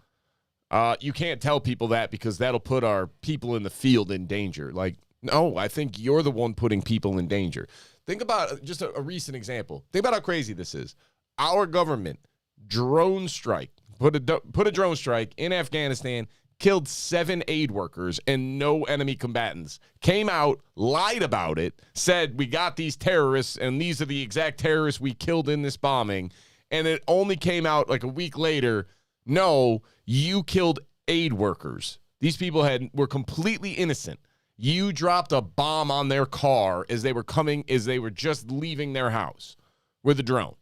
you can't tell people that because that'll put our people in the field in danger. Like, no, I think you're the one putting people in danger. Think about just a recent example. Think about how crazy this is. Our government, drone strike, put a drone strike in Afghanistan, killed 7 aid workers and no enemy combatants, came out, lied about it, said we got these terrorists and these are the exact terrorists we killed in this bombing, and it only came out like a week later, no, you killed aid workers. These people were completely innocent. You dropped a bomb on their car as they were just leaving their house with a drone.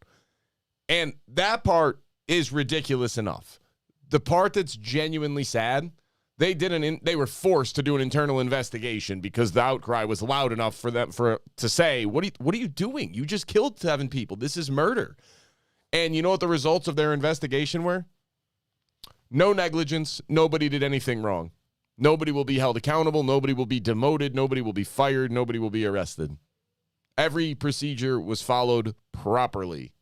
And that part is ridiculous enough. The part that's genuinely sad, they were forced to do an internal investigation because the outcry was loud enough for them to say, what are you doing? You just killed 7 people. This is murder. And you know what the results of their investigation were? No negligence. Nobody did anything wrong. Nobody will be held accountable. Nobody will be demoted. Nobody will be fired. Nobody will be arrested. Every procedure was followed properly.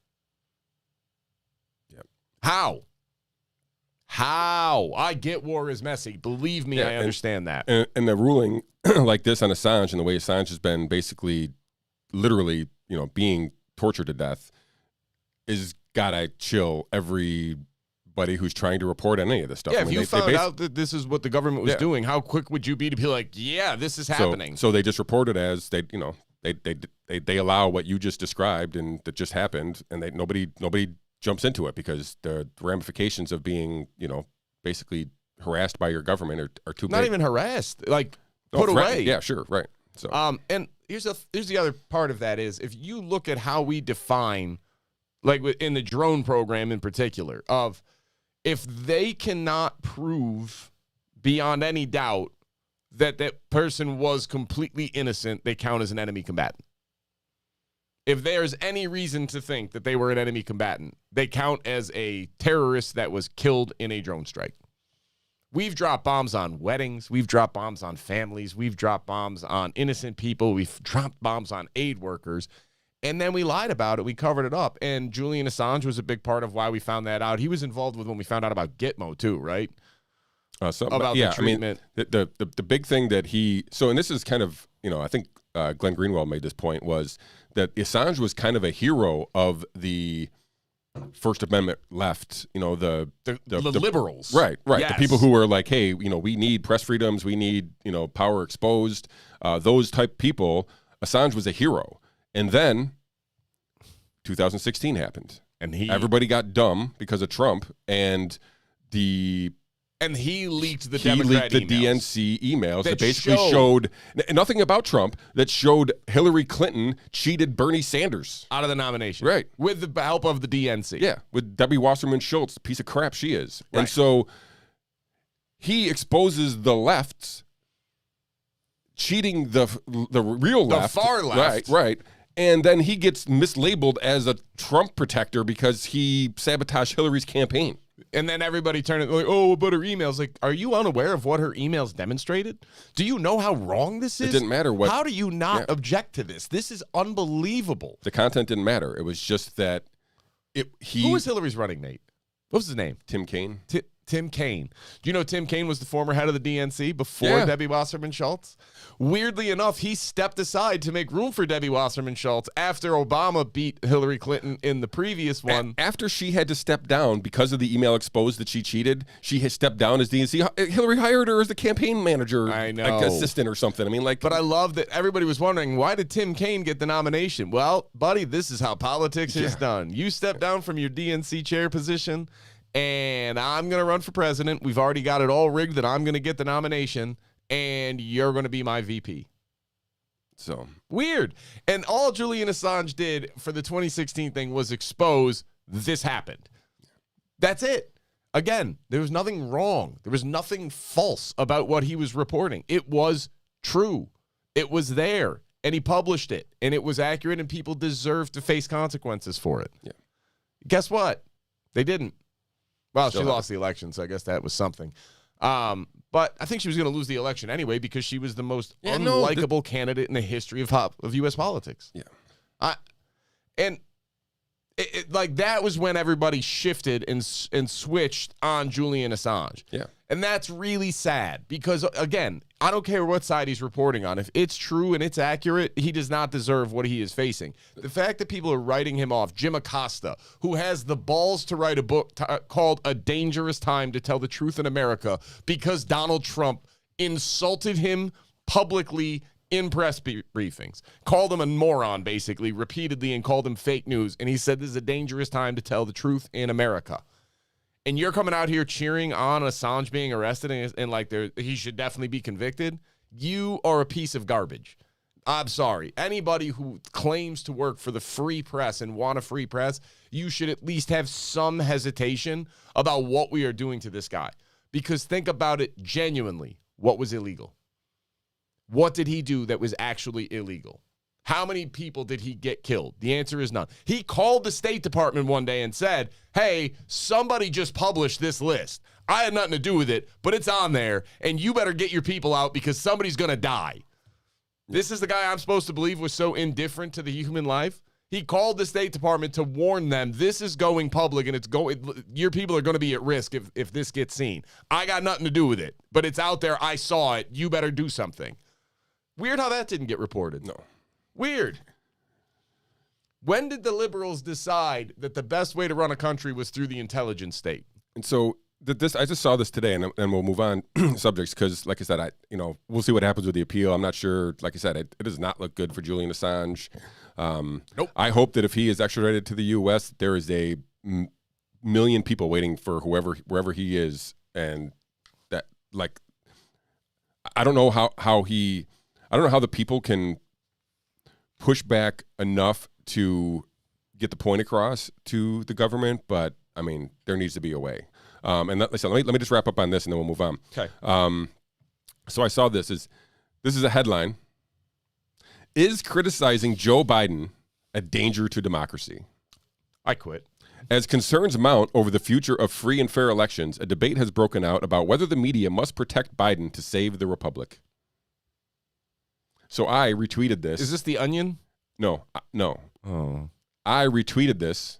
Yep.
How? I get war is messy. Believe me, I understand that.
And the ruling like this on Assange, and the way Assange has been basically, literally, being tortured to death, is gotta chill everybody who's trying to report on any of this stuff.
Yeah, if you found out that this is what the government was doing, how quick would you be to be like, yeah, this is happening?
So they just report it as they allow what you just described and that just happened, and nobody jumps into it because the ramifications of being, basically harassed by your government are too big.
Not even harassed, like put away.
Yeah, sure, right. So
and here's the other part of that is, if you look at how we define, like in the drone program in particular, of if they cannot prove beyond any doubt that that person was completely innocent, they count as an enemy combatant. If there's any reason to think that they were an enemy combatant, they count as a terrorist that was killed in a drone strike. We've dropped bombs on weddings. We've dropped bombs on families. We've dropped bombs on innocent people. We've dropped bombs on aid workers. And then we lied about it. We covered it up. And Julian Assange was a big part of why we found that out. He was involved with when we found out about Gitmo too, right? About the treatment.
I mean, the big thing that and this is kind of, I think Glenn Greenwald made this point, was that Assange was kind of a hero of the First Amendment left, the
liberals.
Right.
Yes.
The people who were like, hey, we need press freedoms, we need, power exposed, those type people. Assange was a hero. And then 2016 happened. And everybody got dumb because of Trump, and he leaked the DNC emails that basically showed nothing about Trump, that showed Hillary Clinton cheated Bernie Sanders
out of the nomination.
Right.
With the help of the DNC.
Yeah, with Debbie Wasserman Schultz, the piece of crap she is.
Right.
And so he exposes the left cheating the real left.
The far left.
Right. And then he gets mislabeled as a Trump protector because he sabotaged Hillary's campaign.
And then everybody turned it like, oh, but her emails. Like, are you unaware of what her emails demonstrated? Do you know how wrong this is?
It didn't matter what.
How do you not object to this? This is unbelievable.
The content didn't matter. It was just that
Who was Hillary's running mate? What was his name?
Tim Kaine.
Tim Kaine. Do you know Tim Kaine was the former head of the DNC before Debbie Wasserman Schultz? Weirdly enough, he stepped aside to make room for Debbie Wasserman Schultz after Obama beat Hillary Clinton in the previous one.
After she had to step down because of the email exposed that she cheated, she has stepped down as DNC. Hillary hired her as the campaign manager,
I know,
like assistant or something. I mean, like,
but I love that everybody was wondering, why did Tim Kaine get the nomination? Well, buddy, this is how politics is done. You step down from your DNC chair position, and I'm going to run for president. We've already got it all rigged that I'm going to get the nomination, and you're going to be my VP.
So
weird. And all Julian Assange did for the 2016 thing was expose this happened. That's it. Again, there was nothing wrong. There was nothing false about what he was reporting. It was true. It was there, and he published it, and it was accurate, and people deserve to face consequences for it.
Yeah.
Guess what? They didn't. Well,
Still
she lost the election, so I guess that was something. But I think she was going to lose the election anyway because she was the most unlikable candidate in the history of U.S. politics.
Yeah.
And like that was when everybody shifted and switched on Julian Assange.
Yeah.
And that's really sad because, again, I don't care what side he's reporting on. If it's true and it's accurate, he does not deserve what he is facing. The fact that people are writing him off, Jim Acosta, who has the balls to write a book called A Dangerous Time to Tell the Truth in America because Donald Trump insulted him publicly in press briefings, called him a moron, basically, repeatedly, and called him fake news. And he said this is a dangerous time to tell the truth in America. And you're coming out here cheering on Assange being arrested and like he should definitely be convicted. You are a piece of garbage. I'm sorry. Anybody who claims to work for the free press and want a free press, you should at least have some hesitation about what we are doing to this guy. Because think about it genuinely. What was illegal? What did he do that was actually illegal? How many people did he get killed? The answer is none. He called the State Department one day and said, hey, somebody just published this list. I had nothing to do with it, but it's on there, and you better get your people out because somebody's going to die. This is the guy I'm supposed to believe was so indifferent to the human life. He called the State Department to warn them, this is going public, and your people are going to be at risk if this gets seen. I got nothing to do with it, but it's out there. I saw it. You better do something. Weird how that didn't get reported.
No.
Weird. When did the liberals decide that the best way to run a country was through the intelligence state?
And so I just saw this today, and we'll move on subjects because, like I said, we'll see what happens with the appeal. I'm not sure. Like I said, it does not look good for Julian Assange.
Nope.
I hope that if he is extradited to the U.S., there is a million people waiting for wherever he is, and that I don't know how the people can push back enough to get the point across to the government, but I mean, there needs to be a way. And let me just wrap up on this, and then we'll move on.
Okay.
So I saw this is a headline: Is criticizing Joe Biden a danger to democracy?
I quit.
As concerns mount over the future of free and fair elections, a debate has broken out about whether the media must protect Biden to save the republic. So I retweeted this.
Is this The Onion?
No.
Oh.
I retweeted this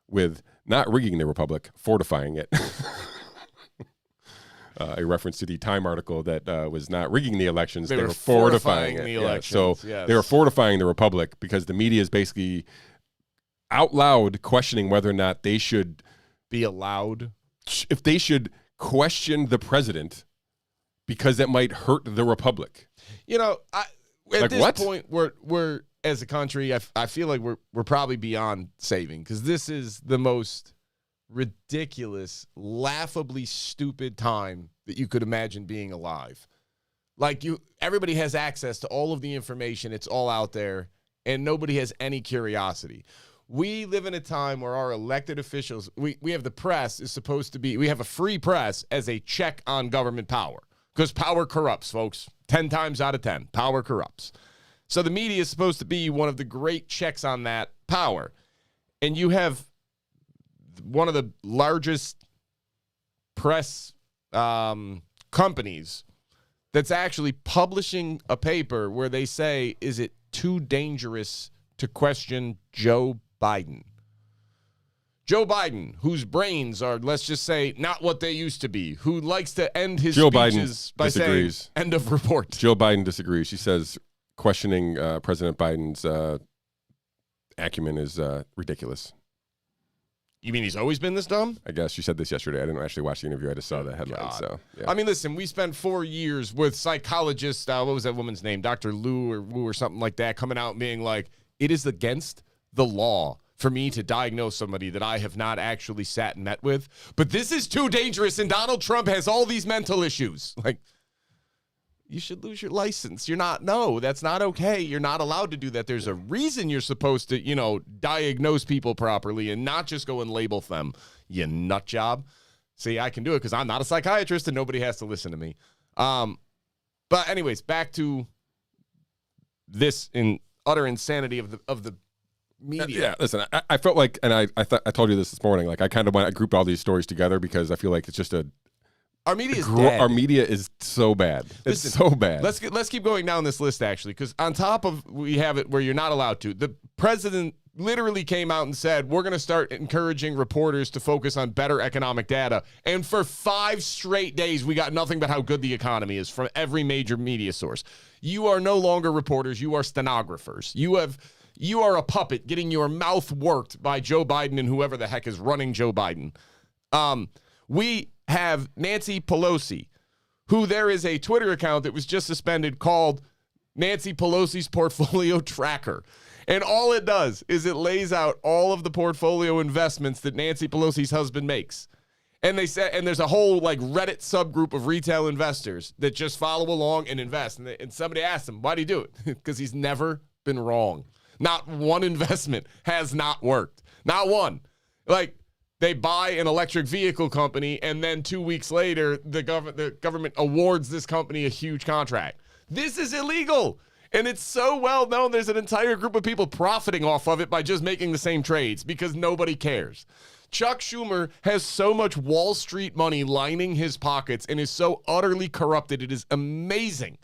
with not rigging the republic, fortifying it. A reference to the Time article that was not rigging the elections. They were fortifying
the
it.
elections.
Yeah. So they were fortifying the republic because the media is basically out loud questioning whether or not they should
be allowed.
If they should question the president because that might hurt the republic.
At this point, we're as a country, I feel like we're probably beyond saving because this is the most ridiculous, laughably stupid time that you could imagine being alive. Everybody has access to all of the information. It's all out there, and nobody has any curiosity. We live in a time where our elected officials, we have the press is supposed to be, we have a free press as a check on government power because power corrupts, folks. 10 times out of 10, power corrupts. So the media is supposed to be one of the great checks on that power. And you have one of the largest press companies that's actually publishing a paper where they say, is it too dangerous to question Joe Biden? Joe Biden, whose brains are, let's just say, not what they used to be, who likes to end his
Joe
speeches
Biden
by
disagrees.
saying, end of report.
Joe Biden disagrees. She says questioning President Biden's acumen is ridiculous.
You mean he's always been this dumb?
I guess she said this yesterday. I didn't actually watch the interview. I just saw the headline. So, yeah.
I mean, listen, we spent 4 years with psychologists. What was that woman's name? Dr. Lou or Wu or something like that, coming out and being like, it is against the law for me to diagnose somebody that I have not actually sat and met with. But this is too dangerous, and Donald Trump has all these mental issues. Like, you should lose your license. No, that's not okay. You're not allowed to do that. There's a reason you're supposed to, diagnose people properly and not just go and label them, you nut job. See, I can do it because I'm not a psychiatrist and nobody has to listen to me. But anyways, back to this utter insanity of the media.
Yeah, listen, I felt like, and I told you this morning, like I grouped all these stories together because I feel like it's just
our media is dead.
Our media is so bad. It's so bad.
Let's keep going down this list, actually, because on top of we have it where you're not allowed to. The president literally came out and said, we're going to start encouraging reporters to focus on better economic data. And for 5 straight days, we got nothing but how good the economy is from every major media source. You are no longer reporters. You are stenographers. You are a puppet getting your mouth worked by Joe Biden and whoever the heck is running Joe Biden. We have Nancy Pelosi, who there is a Twitter account that was just suspended called Nancy Pelosi's Portfolio Tracker. And all it does is it lays out all of the portfolio investments that Nancy Pelosi's husband makes. And they said, and there's a whole Reddit subgroup of retail investors that just follow along and invest. And somebody asked him, why do you do it? Because he's never been wrong. Not one investment has not worked. Not one. They buy an electric vehicle company, and then 2 weeks later, the government awards this company a huge contract. This is illegal, and it's so well known. There's an entire group of people profiting off of it by just making the same trades because nobody cares. Chuck Schumer has so much Wall Street money lining his pockets and is so utterly corrupted. It is amazing.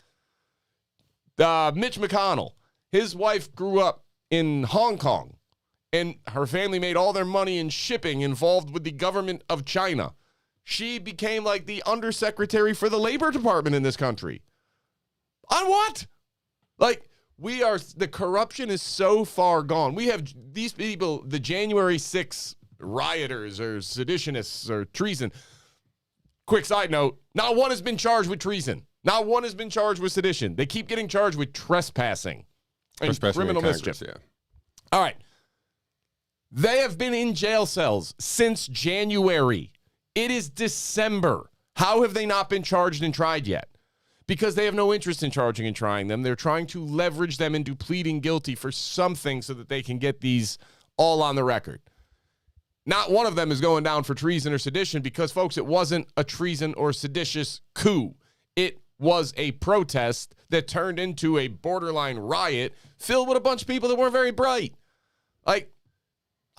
Mitch McConnell, his wife grew up in Hong Kong. And her family made all their money in shipping involved with the government of China. She became the undersecretary for the Labor Department in this country. On what? The corruption is so far gone. We have these people, the January 6th rioters or seditionists or treason. Quick side note, not one has been charged with treason. Not one has been charged with sedition. They keep getting charged with trespassing and criminal mischief.
Yeah.
All right. They have been in jail cells since January. It is December. How have they not been charged and tried yet? Because they have no interest in charging and trying them. They're trying to leverage them into pleading guilty for something so that they can get these all on the record. Not one of them is going down for treason or sedition because, folks, it wasn't a treason or seditious coup. It was a protest that turned into a borderline riot filled with a bunch of people that weren't very bright.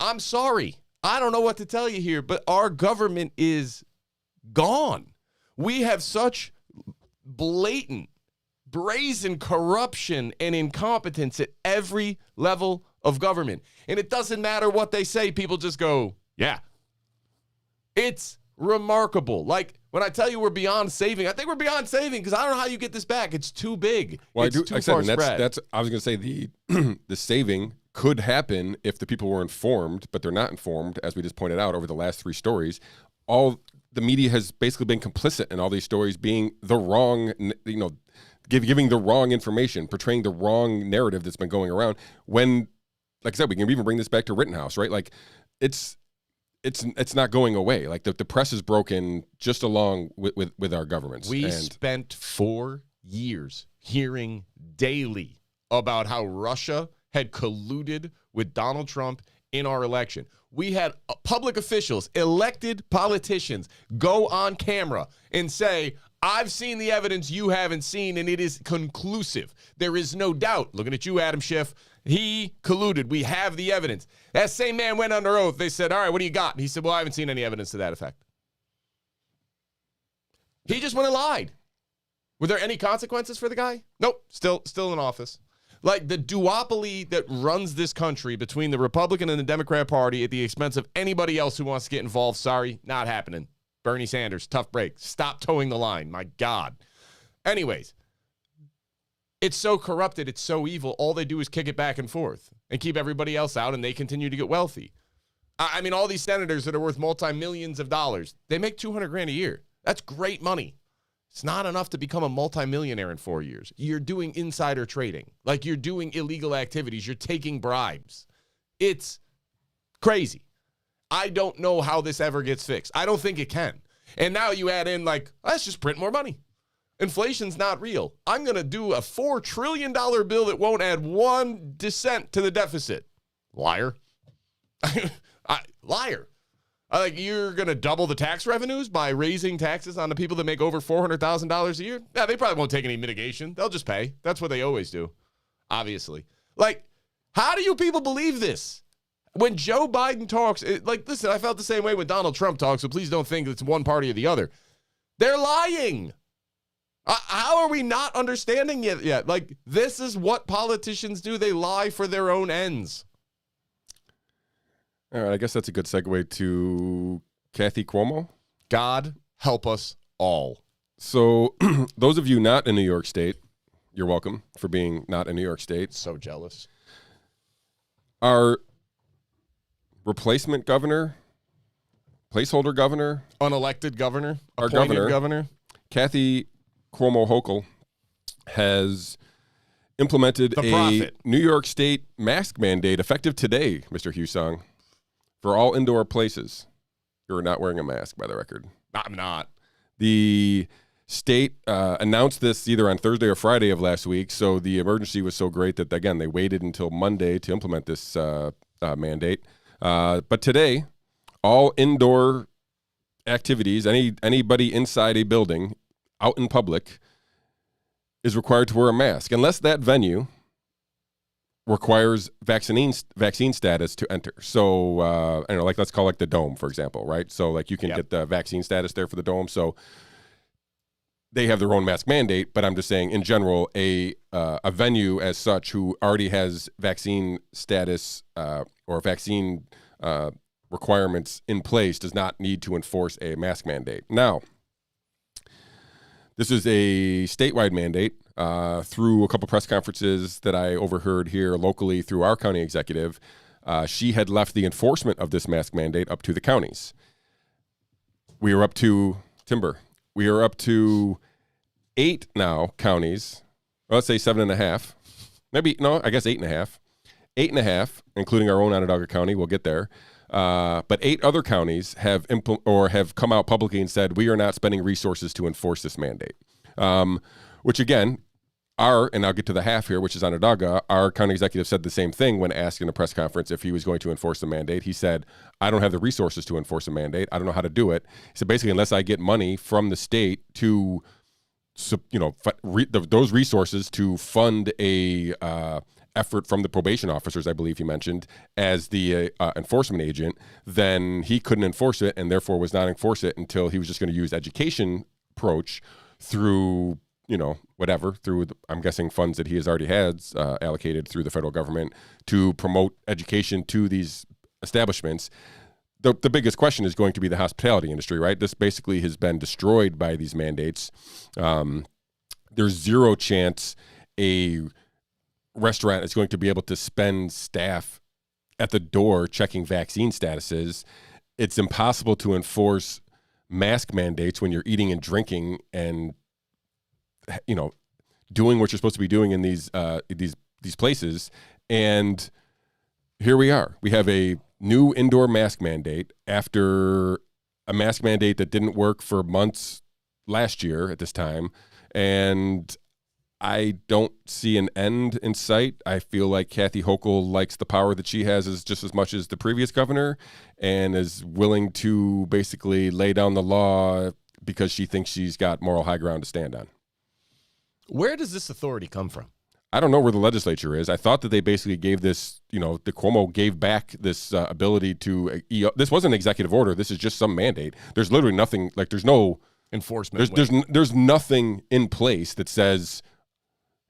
I'm sorry. I don't know what to tell you here, but our government is gone. We have such blatant, brazen corruption and incompetence at every level of government. And it doesn't matter what they say. People just go, yeah. It's remarkable. When I tell you we're beyond saving, I think we're beyond saving because I don't know how you get this back. It's too big.
Well,
it's too far spread.
I was going to say the saving could happen if the people were informed, but they're not informed, as we just pointed out over the last 3 stories. All the media has basically been complicit in all these stories being the wrong, giving the wrong information, portraying the wrong narrative that's been going around. When, like I said, we can even bring this back to Rittenhouse, right? It's not going away. The press is broken just along with our governments.
We spent 4 years hearing daily about how Russia had colluded with Donald Trump in our election. We had public officials, elected politicians, go on camera and say, I've seen the evidence you haven't seen, and it is conclusive. There is no doubt. Looking at you, Adam Schiff. He colluded. We have the evidence. That same man went under oath. They said, all right, what do you got? And he said, well, I haven't seen any evidence to that effect. He just went and lied. Were there any consequences for the guy? Nope. Still in office. Like the duopoly that runs this country between the Republican and the Democrat Party at the expense of anybody else who wants to get involved. Sorry, not happening. Bernie Sanders, tough break. Stop towing the line. My God. Anyways, it's so corrupted. It's so evil. All they do is kick it back and forth and keep everybody else out, and they continue to get wealthy. I mean, all these senators that are worth multi-millions of dollars, they make $200,000 a year. That's great money. It's not enough to become a multimillionaire in 4 years. You're doing insider trading. Like you're doing illegal activities. You're taking bribes. It's crazy. I don't know how this ever gets fixed. I don't think it can. And now you add in like, let's just print more money. Inflation's not real. I'm going to do a $4 trillion bill that won't add 1 cent to the deficit. Liar. Liar. Like you're going to double the tax revenues by raising taxes on the people that make over $400,000 a year? Yeah, they probably won't take any mitigation. They'll just pay. That's what they always do, obviously. Like, how do you people believe this? When Joe Biden talks, listen, I felt the same way when Donald Trump talks, so please don't think it's one party or the other. They're lying. How are we not understanding it yet? Like, this is what politicians do. They lie for their own ends.
All right, I guess that's a good segue to Kathy Cuomo.
God help us all.
So those of you not in New York State, you're welcome for being not in New York State.
So jealous.
Our replacement governor, placeholder governor,
unelected governor,
our governor, Kathy Cuomo Hochul, has implemented a New York State mask mandate effective today, Mr. Husong, for all indoor places. You're not wearing a mask, by the record.
I'm not.
The state announced this either on Thursday or Friday of last week, so the emergency was so great that, again, they waited until Monday to implement this mandate. But today, all indoor activities, anybody inside a building, out in public, is required to wear a mask, unless that venue requires vaccine status to enter. So, I don't know, like let's call like the Dome, for example, right? So, like you can get the vaccine status there for the Dome. So, they have their own mask mandate, but I'm just saying, in general, a venue as such who already has vaccine status or vaccine requirements in place does not need to enforce a mask mandate. Now, this is a statewide mandate. Through a couple press conferences that I overheard here locally through our county executive, she had left the enforcement of this mask mandate up to the counties. We are up to, Timber, we are up to 8 now counties. Well, let's say 7.5. Maybe, no, I guess 8.5. 8.5, including our own Onondaga County. We'll get there. But 8 other counties have come out publicly and said, we are not spending resources to enforce this mandate. Which, again, and I'll get to the half here, which is Onondaga, our county executive said the same thing when asked in a press conference if he was going to enforce the mandate. He said, I don't have the resources to enforce a mandate. I don't know how to do it. He said, basically, unless I get money from the state to, those resources to fund a effort from the probation officers, I believe he mentioned, as the enforcement agent, then he couldn't enforce it and therefore was not enforce it until he was just going to use education approach through I'm guessing funds that he has already had allocated through the federal government to promote education to these establishments. The biggest question is going to be the hospitality industry, right? This basically has been destroyed by these mandates. There's zero chance a restaurant is going to be able to spend staff at the door checking vaccine statuses. It's impossible to enforce mask mandates when you're eating and drinking and doing what you're supposed to be doing in these places. And here we are. We have a new indoor mask mandate after a mask mandate that didn't work for months last year at this time. And I don't see an end in sight. I feel like Kathy Hochul likes the power that she has just as much as the previous governor and is willing to basically lay down the law because she thinks she's got moral high ground to stand on.
Where does this authority come from?
I don't know where the legislature is. I thought that they basically gave this, the Cuomo gave back this ability to, this wasn't an executive order. This is just some mandate. There's literally nothing, like there's no
enforcement.
There's nothing in place that says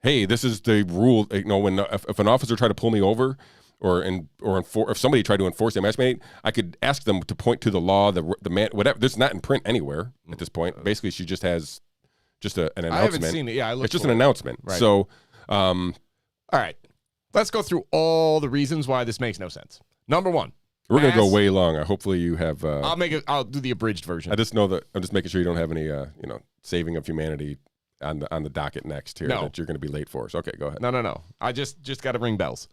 hey, this is the rule. You know, when if an officer tried to pull me over, if somebody tried to enforce a mask mandate, I could ask them to point to the law, the man, whatever. This is not in print anywhere at this point. Basically, she just has an announcement. I
haven't seen it. Yeah,
it's just an announcement.
Right.
So,
all right, let's go through all the reasons why this makes no sense. Number one,
we're gonna go way long. Hopefully, you have.
I'll do the abridged version.
I just know that I'm just making sure you don't have any, saving of humanity on the docket next here that you're going to be late for. So, okay, go ahead.
No. I just got to ring bells.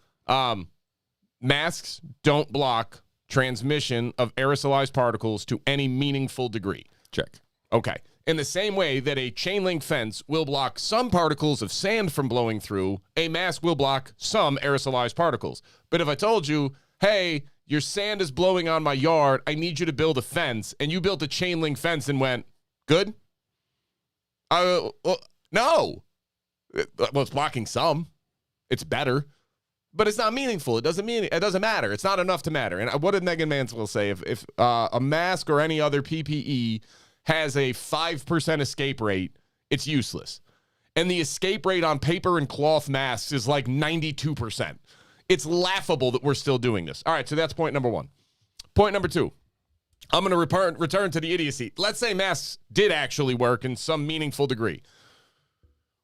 Masks don't block transmission of aerosolized particles to any meaningful degree.
Check.
Okay. In the same way that a chain link fence will block some particles of sand from blowing through, a mask will block some aerosolized particles. But if I told you, hey, your sand is blowing on my yard, I need you to build a fence, and you built a chain link fence and went, good? No. Well, it's blocking some. It's better. But it's not meaningful. It doesn't matter. It's not enough to matter. And what did Megan Mansfield say? If a mask or any other PPE has a 5% escape rate, it's useless. And the escape rate on paper and cloth masks is like 92%. It's laughable that we're still doing this. All right, so that's point number one. Point number two, I'm going to return to the idiocy. Let's say masks did actually work in some meaningful degree.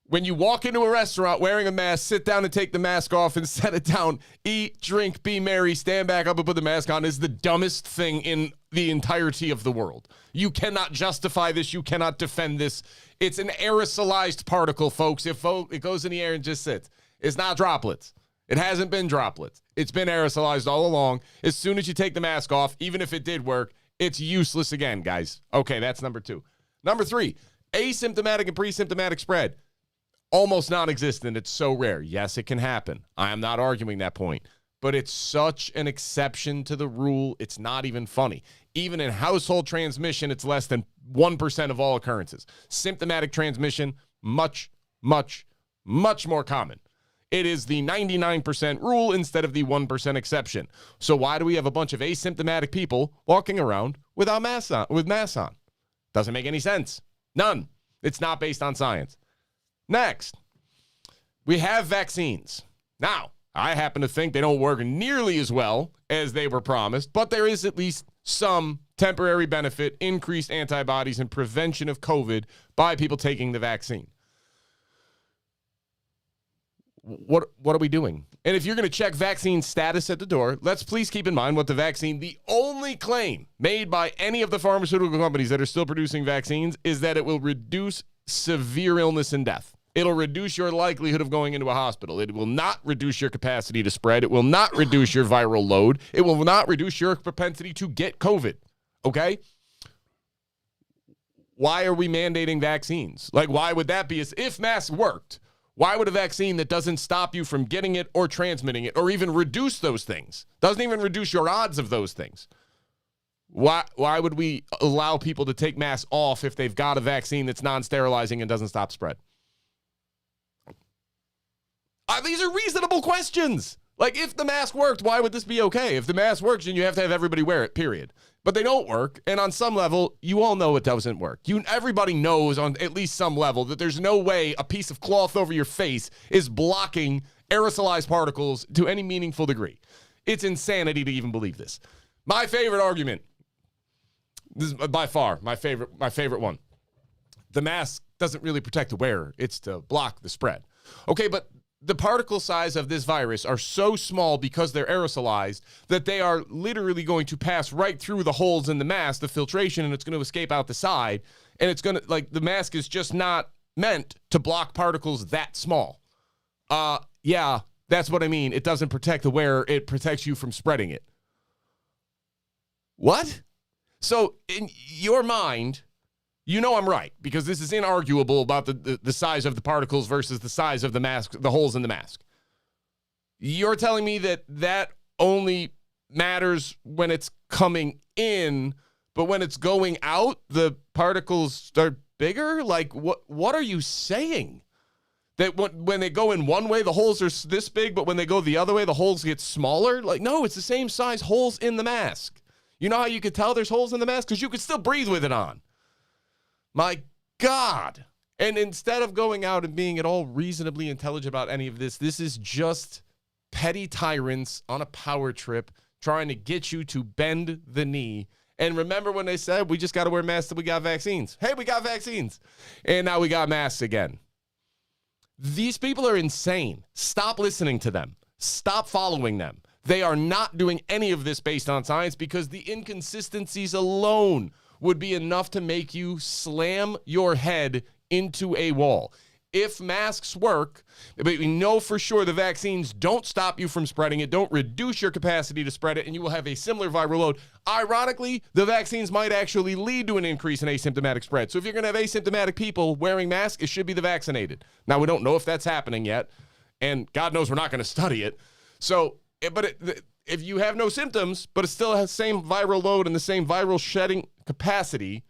When you walk into a restaurant wearing a mask, sit down and take the mask off and set it down, eat, drink, be merry, stand back up and put the mask on is the dumbest thing in the entirety of the world. You cannot justify this. You cannot defend this. It's an aerosolized particle, folks. It goes in the air and just sits. It's not droplets. It hasn't been droplets. It's been aerosolized all along. As soon as you take the mask off, even if it did work, it's useless again, guys. Okay, that's number two. Number three, asymptomatic and pre-symptomatic spread. Almost non-existent. It's so rare. Yes, it can happen. I am not arguing that point. But it's such an exception to the rule, it's not even funny. Even in household transmission, it's less than 1% of all occurrences. Symptomatic transmission, much, much, much more common. It is the 99% rule instead of the 1% exception. So why do we have a bunch of asymptomatic people walking around without masks on? Doesn't make any sense. None. It's not based on science. Next, we have vaccines. Now, I happen to think they don't work nearly as well as they were promised, but there is at least some temporary benefit, increased antibodies, and prevention of COVID by people taking the vaccine. What are we doing? And if you're going to check vaccine status at the door, let's please keep in mind what the only claim made by any of the pharmaceutical companies that are still producing vaccines is that it will reduce severe illness and death. It'll reduce your likelihood of going into a hospital. It will not reduce your capacity to spread. It will not reduce your viral load. It will not reduce your propensity to get COVID. Okay? Why are we mandating vaccines? Like, why would that be? If masks worked, why would a vaccine that doesn't stop you from getting it or transmitting it or even reduce those things, doesn't even reduce your odds of those things, why would we allow people to take masks off if they've got a vaccine that's non-sterilizing and doesn't stop spread? These are reasonable questions. Like, if the mask worked, why would this be okay? If the mask works, then you have to have everybody wear it, period. But they don't work, and on some level, you all know it doesn't work. Everybody knows on at least some level that there's no way a piece of cloth over your face is blocking aerosolized particles to any meaningful degree. It's insanity to even believe this. My favorite argument, this is by far my favorite one. The mask doesn't really protect the wearer. It's to block the spread. Okay, but the particle size of this virus are so small because they're aerosolized that they are literally going to pass right through the holes in the mask, the filtration, and it's going to escape out the side. And it's going to, like, the mask is just not meant to block particles that small. Yeah, that's what I mean. It doesn't protect the wearer. It protects you from spreading it. What? So in your mind, you know I'm right, because this is inarguable about the size of the particles versus the size of the mask, the holes in the mask. You're telling me that only matters when it's coming in, but when it's going out, the particles are bigger? Like, what are you saying? That when they go in one way, the holes are this big, but when they go the other way, the holes get smaller? Like, no, it's the same size holes in the mask. You know how you could tell there's holes in the mask? Because you could still breathe with it on. My God, And instead of going out and being at all reasonably intelligent about any of this, this is just petty tyrants on a power trip trying to get you to bend the knee. And remember when they said, we just got to wear masks till we got vaccines. Hey, we got vaccines. And now we got masks again. These people are insane. Stop listening to them. Stop following them. They are not doing any of this based on science because the inconsistencies alone would be enough to make you slam your head into a wall. If masks work, but we know for sure the vaccines don't stop you from spreading it, don't reduce your capacity to spread it, and you will have a similar viral load. Ironically, the vaccines might actually lead to an increase in asymptomatic spread. So if you're going to have asymptomatic people wearing masks, it should be the vaccinated. Now, we don't know if that's happening yet, and God knows we're not going to study it. So, if you have no symptoms, but it still has the same viral load and the same viral shedding capacity,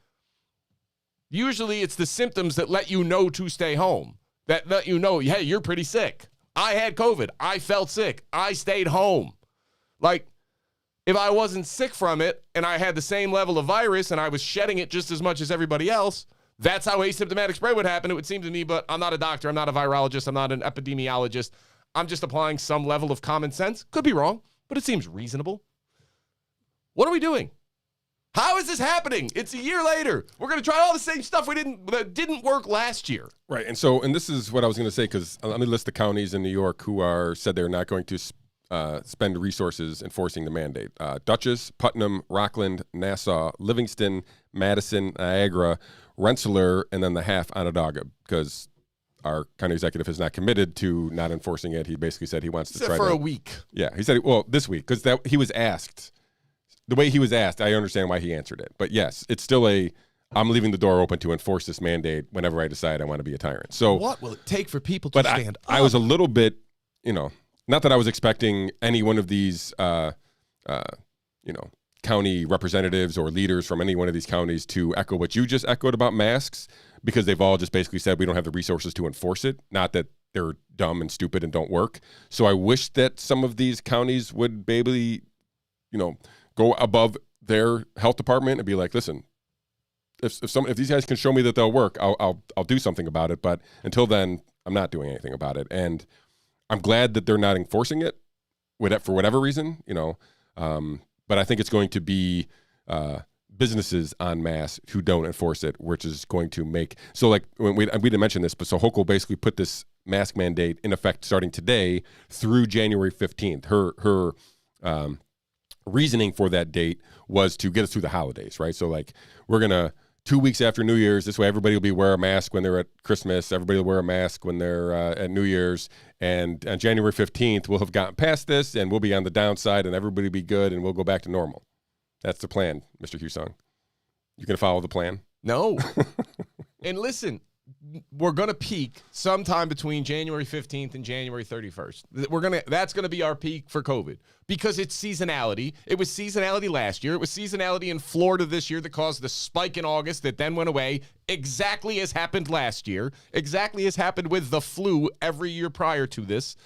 usually it's the symptoms that let you know to stay home, that let you know, hey, you're pretty sick. I had COVID. I felt sick. I stayed home. Like, if I wasn't sick from it and I had the same level of virus and I was shedding it just as much as everybody else, that's how asymptomatic spread would happen, it would seem to me, but I'm not a doctor. I'm not a virologist. I'm not an epidemiologist. I'm just applying some level of common sense. Could be wrong, but it seems reasonable. What are we doing? How is this happening? It's a year later. We're going to try all the same stuff that didn't work last year.
Right. And this is what I was going to say, because let me list the counties in New York who said they're not going to spend resources enforcing the mandate. Dutchess, Putnam, Rockland, Nassau, Livingston, Madison, Niagara, Rensselaer, and then the half Onondaga, because our county executive is not committed to not enforcing it. He basically said he wants to try
for a week.
Yeah. He said, well, this week, because he was asked. The way he was asked, I understand why he answered it. But yes, it's still I'm leaving the door open to enforce this mandate whenever I decide I want to be a tyrant. So
what will it take for people to stand up?
I was a little bit, not that I was expecting any one of these, county representatives or leaders from any one of these counties to echo what you just echoed about masks, because they've all just basically said we don't have the resources to enforce it. Not that they're dumb and stupid and don't work. So I wish that some of these counties would maybe, go above their health department and be like, listen, if these guys can show me that they'll work, I'll do something about it. But until then, I'm not doing anything about it. And I'm glad that they're not enforcing it for whatever reason, but I think it's going to be businesses en masse who don't enforce it, which is going to make – so like we didn't mention this, but so Hochul basically put this mask mandate in effect starting today through January 15th. Her reasoning for that date was to get us through the holidays, right? So like we're going to 2 weeks after New Year's, this way everybody will be wearing a mask when they're at Christmas, everybody will wear a mask when they're at New Year's, and on January 15th we'll have gotten past this and we'll be on the downside and everybody will be good and we'll go back to normal. That's the plan, Mr. Husong. You gonna follow the plan?
No. And listen, we're going to peak sometime between January 15th and January 31st. That's going to be our peak for COVID because it's seasonality. It was seasonality last year. It was seasonality in Florida this year that caused the spike in August that then went away, exactly as happened last year, exactly as happened with the flu every year prior to this.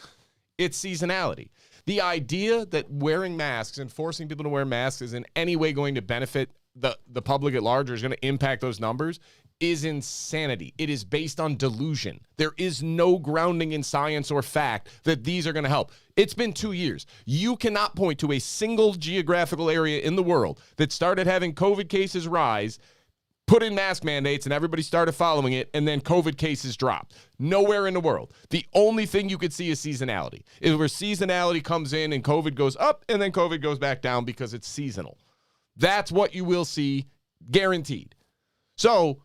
It's seasonality. The idea that wearing masks and forcing people to wear masks is in any way going to benefit the public at large or is going to impact those numbers is insanity. It is based on delusion. There is no grounding in science or fact that these are going to help. It's been 2 years. You cannot point to a single geographical area in the world that started having COVID cases rise, put in mask mandates, and everybody started following it, and then COVID cases dropped. Nowhere in the world. The only thing you could see is seasonality. Is where seasonality comes in and COVID goes up and then COVID goes back down because it's seasonal. That's what you will see, guaranteed. So,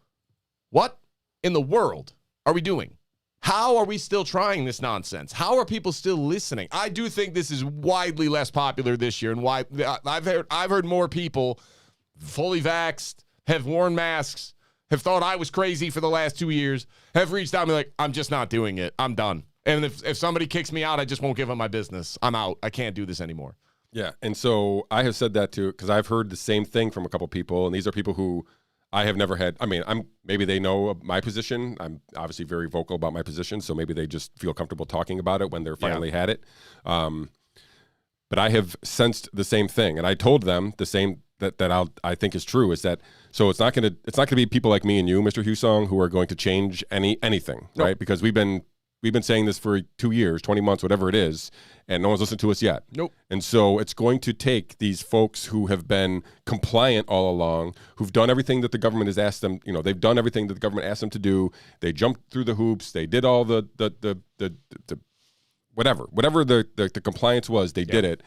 what in the world are we doing? How are we still trying this nonsense? How are people still listening? I do think this is widely less popular this year, and why I've heard more people fully vaxxed, have worn masks, have thought I was crazy for the last 2 years, have reached out and be like, I'm just not doing it. I'm done. And if somebody kicks me out, I just won't give them my business. I'm out. I can't do this anymore.
Yeah, and so I have said that too because I've heard the same thing from a couple people, and these are people who I have never had. I mean, maybe they know my position. I'm obviously very vocal about my position, so maybe they just feel comfortable talking about it when they're finally had it. But I have sensed the same thing, and I told them the same I think is true is that so it's not gonna be people like me and you, Mr. Husong, who are going to change anything,
Nope.
right? Because we've been saying this for 2 years, 20 months, whatever it is, and no one's listened to us yet.
Nope.
And so it's going to take these folks who have been compliant all along, who've done everything that the government has asked them. They've done everything that the government asked them to do. They jumped through the hoops. They did all the whatever the compliance was. They did it.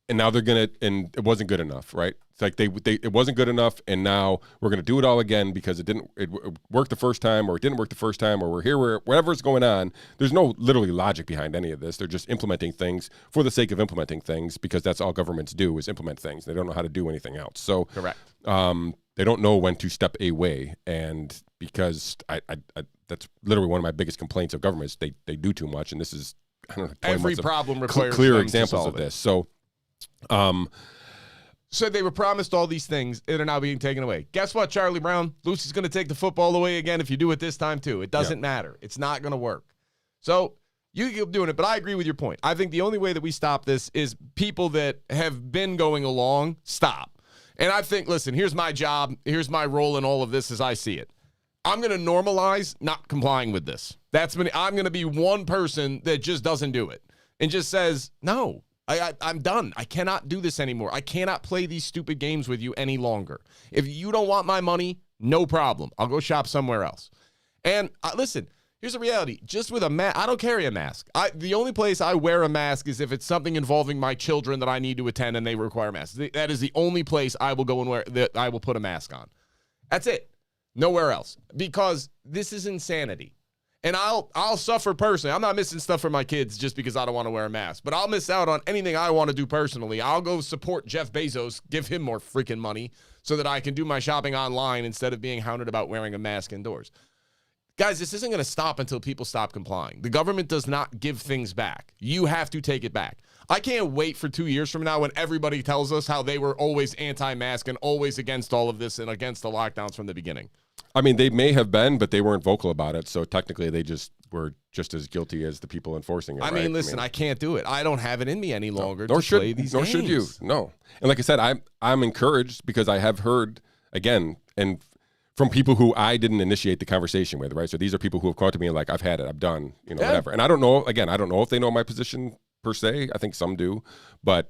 And now and it wasn't good enough, right? It's like it wasn't good enough, and now we're going to do it all again because it worked the first time, or it didn't work the first time, or whatever's going on. There's no literally logic behind any of this. They're just implementing things for the sake of implementing things because that's all governments do is implement things. They don't know how to do anything else. So
correct.
They don't know when to step away, and because I that's literally one of my biggest complaints of government is they do too much, and this is
every problem requires
clear examples of this. So.
So they were promised all these things that are now being taken away. Guess what, Charlie Brown? Lucy's going to take the football away again if you do it this time too. It doesn't matter. It's not going to work. So you keep doing it, but I agree with your point. I think the only way that we stop this is people that have been going along stop. And I think, listen, here's my job. Here's my role in all of this as I see it. I'm going to normalize not complying with this. I'm going to be one person that just doesn't do it and just says, no. I'm done. I cannot do this anymore. I cannot play these stupid games with you any longer. If you don't want my money, no problem. I'll go shop somewhere else. And listen, here's the reality. Just with a mask, I don't carry a mask. The only place I wear a mask is if it's something involving my children that I need to attend and they require masks. That is the only place I will go and that I will put a mask on. That's it. Nowhere else. Because this is insanity. And I'll suffer personally. I'm not missing stuff for my kids just because I don't want to wear a mask. But I'll miss out on anything I want to do personally. I'll go support Jeff Bezos, give him more freaking money so that I can do my shopping online instead of being hounded about wearing a mask indoors. Guys, this isn't going to stop until people stop complying. The government does not give things back. You have to take it back. I can't wait for 2 years from now when everybody tells us how they were always anti-mask and always against all of this and against the lockdowns from the beginning.
I mean, they may have been, but they weren't vocal about it. So technically, they just were just as guilty as the people enforcing it.
I mean, listen, I can't do it. I don't have it in me any longer
to
play these games.
Nor should you. No. And like I said, I'm encouraged because I have heard, again, and from people who I didn't initiate the conversation with, right? So these are people who have called to me and like, I've had it, I'm done, whatever. And I don't know if they know my position per se. I think some do. But,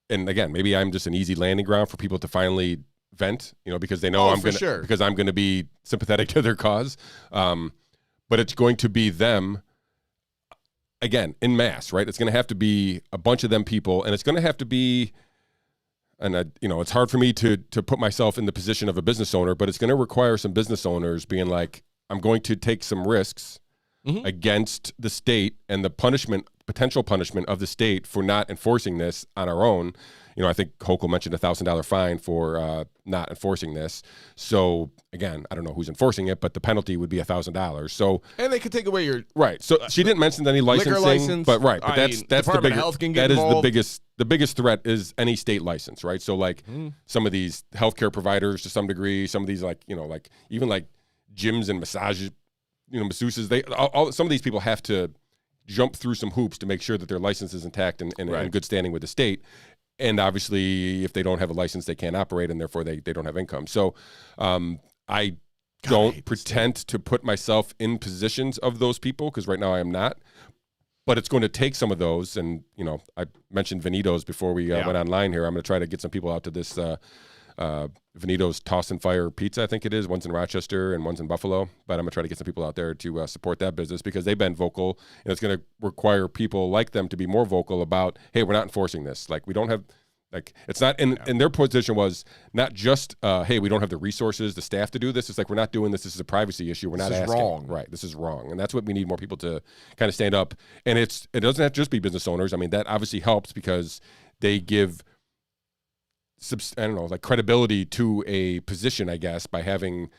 and again, maybe I'm just an easy landing ground for people to finally vent, because they know because I'm going to be sympathetic to their cause. But it's going to be them again in mass, right? It's going to have to be a bunch of them people, and it's going to have to be, and it's hard for me to put myself in the position of a business owner, but it's going to require some business owners being like, I'm going to take some risks against the state and the potential punishment of the state for not enforcing this on our own. I think Hochul mentioned a $1,000 fine for not enforcing this. So again, I don't know who's enforcing it, but the penalty would be $1,000. So
and they could take away your
right. So she didn't mention any licensing,
liquor license,
but right. But that's the biggest.
Health can
that
get
is
involved.
the biggest threat is any state license, right? So like some of these healthcare providers to some degree, some of these even gyms and massages, masseuses. Some of these people have to jump through some hoops to make sure that their license is intact and in good standing with the state. And obviously, if they don't have a license, they can't operate, and therefore they don't have income. So I don't pretend to put myself in positions of those people because right now I am not. But it's going to take some of those. And, I mentioned Venitos before we went online here. I'm going to try to get some people out to this Venitos Toss and Fire Pizza, I think it is. One's in Rochester and one's in Buffalo. But I'm going to try to get some people out there to support that business because they've been vocal. And it's going to require people like them to be more vocal about, hey, we're not enforcing this. Like, we don't have, it's not, and their position was not just, hey, we don't have the resources, the staff to do this. It's like, we're not doing this. This is a privacy issue. We're not asking. This is wrong. Right. This is wrong. And that's what we need more people to kind of stand up. And it doesn't have to just be business owners. I mean, that obviously helps because they give credibility to a position, I guess, by having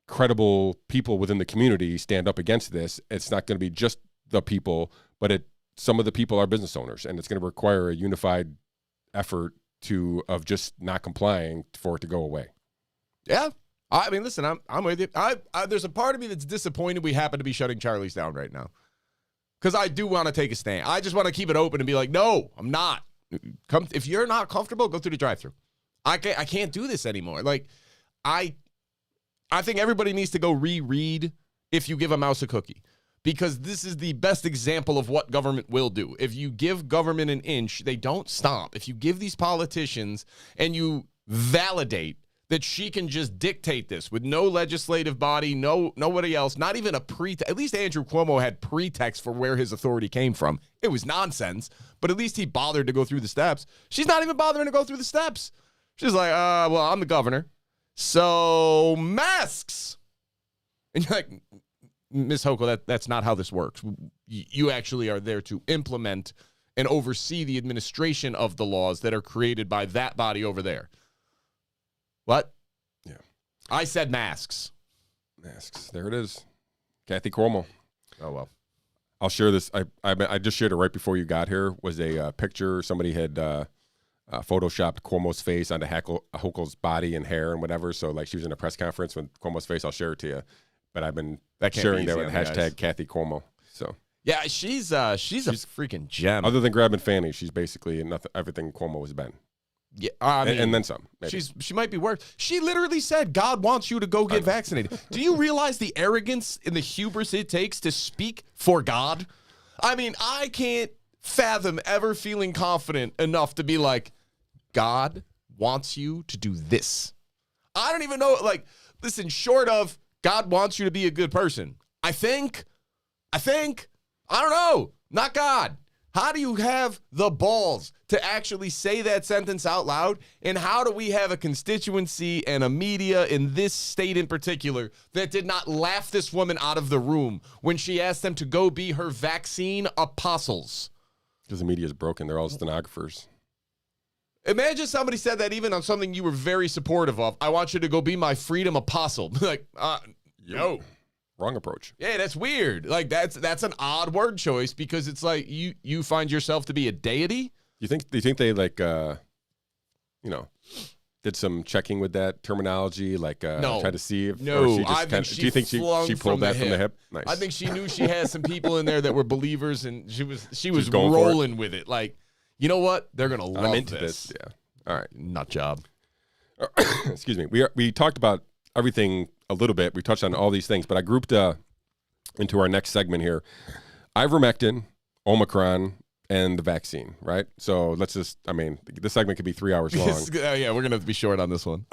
credible people within the community stand up against this. It's not going to be just the people, but some of the people are business owners, and it's going to require a unified effort of just not complying for it to go away. Yeah.
I mean, listen, I'm with you. There's a part of me that's disappointed we happen to be shutting Charlie's down right now because I do want to take a stand. I just want to keep it open and be like, no, I'm not. come. If you're not comfortable, go through the drive-thru. I can't do this anymore. Like, I think everybody needs to go reread If You Give a Mouse a Cookie, because this is the best example of what government will do. If you give government an inch, they don't stomp. If you give these politicians and you validate that she can just dictate this with no legislative body, nobody else, not even a pretext. At least Andrew Cuomo had pretext for where his authority came from. It was nonsense, but at least he bothered to go through the steps. She's not even bothering to go through the steps. She's like, well, I'm the governor, so masks. And you're like, Ms. Hochul, that's not how this works. You actually are there to implement and oversee the administration of the laws that are created by that body over there. What?
Yeah.
I said masks.
Masks. There it is. Kathy Cuomo.
Oh, well.
I'll share this. I just shared it right before you got here. Was a picture. Somebody had photoshopped Cuomo's face onto Hochul's body and hair and whatever. So, like, she was in a press conference with Cuomo's face. I'll share it to you. But I've been sharing that with hashtag Kathy Cuomo. So
yeah, she's a freaking gem.
Other than grabbing Fanny, she's basically everything Cuomo has been.
Yeah, I mean,
and then some. Maybe.
She might be worse. She literally said, "God wants you to go get vaccinated." Do you realize the arrogance and the hubris it takes to speak for God? I mean, I can't fathom ever feeling confident enough to be like, God wants you to do this. I don't even know. Like, listen, short of God wants you to be a good person, I think, I don't know, not God. How do you have the balls to actually say that sentence out loud? And how do we have a constituency and a media in this state in particular that did not laugh this woman out of the room when she asked them to go be her vaccine apostles?
Because the media is broken. They're all stenographers.
Imagine somebody said that even on something you were very supportive of. I want you to go be my freedom apostle. Like, no.
Wrong approach.
Yeah, that's weird. Like, that's an odd word choice because it's like you find yourself to be a deity.
Do you think they like did some checking with that terminology, like
no.
try to see if
no,
she just do you think she pulled that from the hip? Nice.
I think she knew she had some people in there that were believers and she was rolling with it. Like, you know what? They're gonna love
I'm into this. Yeah. All right.
Nut job.
Excuse me. We talked about everything a little bit. We touched on all these things, but I grouped into our next segment here: Ivermectin, Omicron, and the vaccine. Right. So let's just. I mean, this segment could be 3 hours long.
Yeah, we're gonna be short on this one.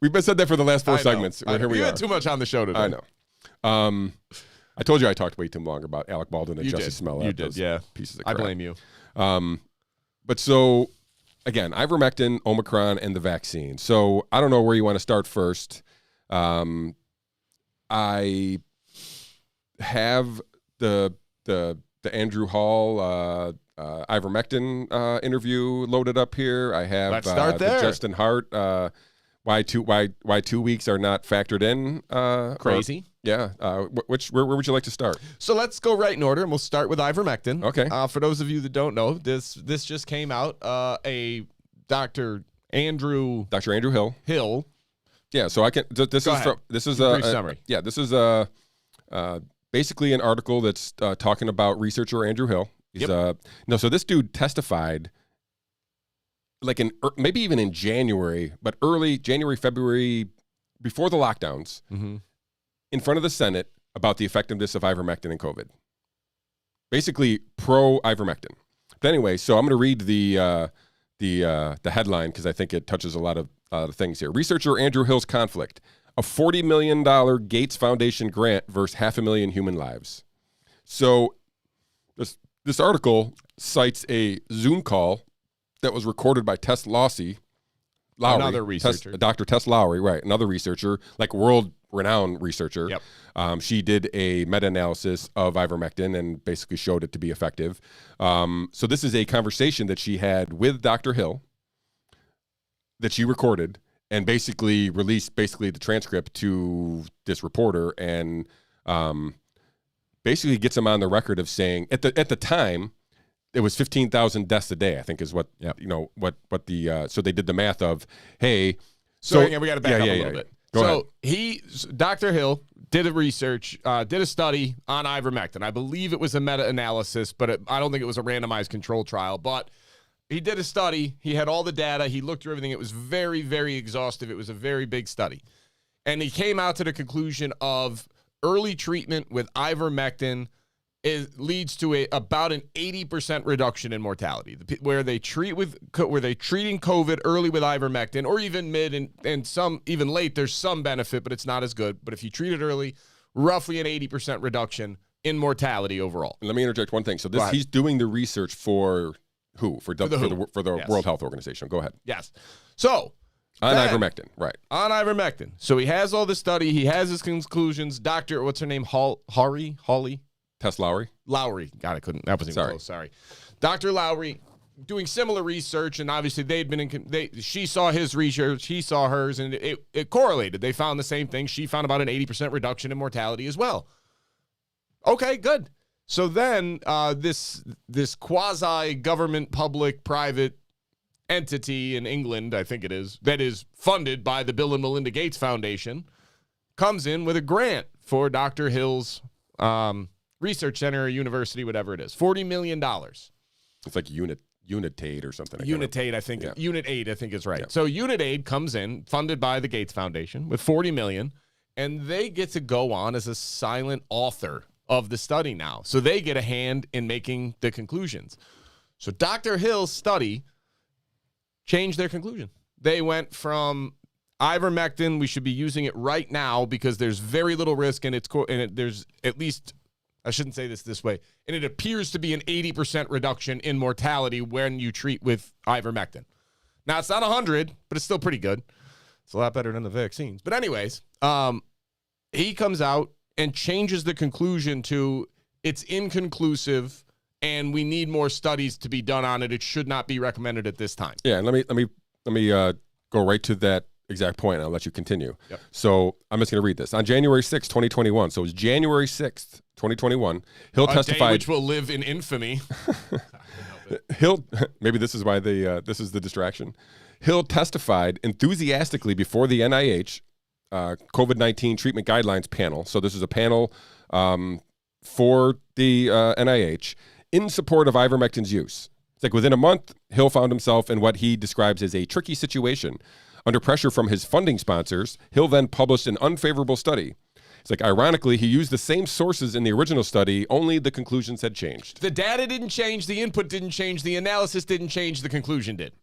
We've been said that for the last 4 segments. Here we are.
had too much on the show today.
I know. I told you I talked way too long about Alec Baldwin and Jussie Smollett.
You did. Yeah.
Pieces of crap.
I blame you.
But so, again, Ivermectin, Omicron, and the vaccine. So I don't know where you want to start first. I have the Andrew Hall Ivermectin interview loaded up here. I have
Let's start there.
The Justin Hart why 2 weeks are not factored in.
Crazy.
Where would you like to start?
So let's go right in order, and we'll start with Ivermectin.
Okay.
For those of you that don't know, this just came out. Dr. Andrew Hill.
Yeah. So I can. This is a
brief summary.
Yeah. This is basically an article that's talking about researcher Andrew Hill. He's so this dude testified like maybe even in January, but early January, February, before the lockdowns, in front of the Senate about the effectiveness of ivermectin in COVID. Basically pro ivermectin. But anyway, so I'm going to read the headline because I think it touches a lot of things here. Researcher Andrew Hill's conflict: a $40 million Gates Foundation grant versus 500,000 human lives. So this article cites a Zoom call that was recorded by Tess Lowry,
another researcher.
Dr. Tess Lowry, right, another researcher, like world-renowned researcher.
Yep.
She did a meta-analysis of ivermectin and basically showed it to be effective. So this is a conversation that she had with Dr. Hill that she recorded and basically released the transcript to this reporter and basically gets him on the record of saying at the time it was 15,000 deaths a day, I think is what what the so they did the math of, hey,
so we got to back up a little bit.
Go ahead.
Dr. Hill did a study on ivermectin. I believe it was a meta-analysis, but I don't think it was a randomized control trial. But he did a study. He had all the data. He looked through everything. It was very, very exhaustive. It was a very big study. And he came out to the conclusion of early treatment with ivermectin leads to about an 80% reduction in mortality. Where they're treating COVID early with ivermectin, or even mid and some even late, there's some benefit, but it's not as good. But if you treat it early, roughly an 80% reduction in mortality overall.
Let me interject one thing. So he's doing the research for who? For the
Yes.
World Health Organization. Go ahead.
Yes. So
on ivermectin, right?
On ivermectin. So he has all the study. He has his conclusions. Dr. What's her name? Hawley?
Tess Lowry.
God, I couldn't. That wasn't even close. Sorry. Dr. Lowry doing similar research, and obviously they'd been she saw his research, he saw hers, and it correlated. They found the same thing. She found about an 80% reduction in mortality as well. Okay, good. So then this quasi-government, public, private entity in England, I think it is, that is funded by the Bill and Melinda Gates Foundation, comes in with a grant for Dr. Hill's research center or university, whatever it is, $40 million.
It's like Unitate or something.
Unitate, I think.
Yeah.
Unit Aid, I think is right.
Yeah.
So Unit Aid comes in, funded by the Gates Foundation, with $40 million, and they get to go on as a silent author of the study now. So they get a hand in making the conclusions. So Dr. Hill's study changed their conclusion. They went from ivermectin, we should be using it right now because there's very little risk, and there's at least, I shouldn't say this way, and it appears to be an 80% reduction in mortality when you treat with ivermectin. Now, it's not 100, but it's still pretty good. It's a lot better than the vaccines. But anyways, he comes out and changes the conclusion to it's inconclusive and we need more studies to be done on it. It should not be recommended at this time.
Yeah, and let me go right to that exact point, and I'll let you continue.
Yep.
So I'm just going to read this. On January 6th, 2021, so it was January 6th, 2021, Hill testified.
Day which will live in infamy.
Hill, maybe this is why this is the distraction. Hill testified enthusiastically before the NIH COVID-19 treatment guidelines panel. So this is a panel for the NIH in support of ivermectin's use. It's like within a month, Hill found himself in what he describes as a tricky situation. Under pressure from his funding sponsors, Hill then published an unfavorable study. It's like, ironically, he used the same sources in the original study, only the conclusions had changed.
The data didn't change, the input didn't change, the analysis didn't change, the conclusion did.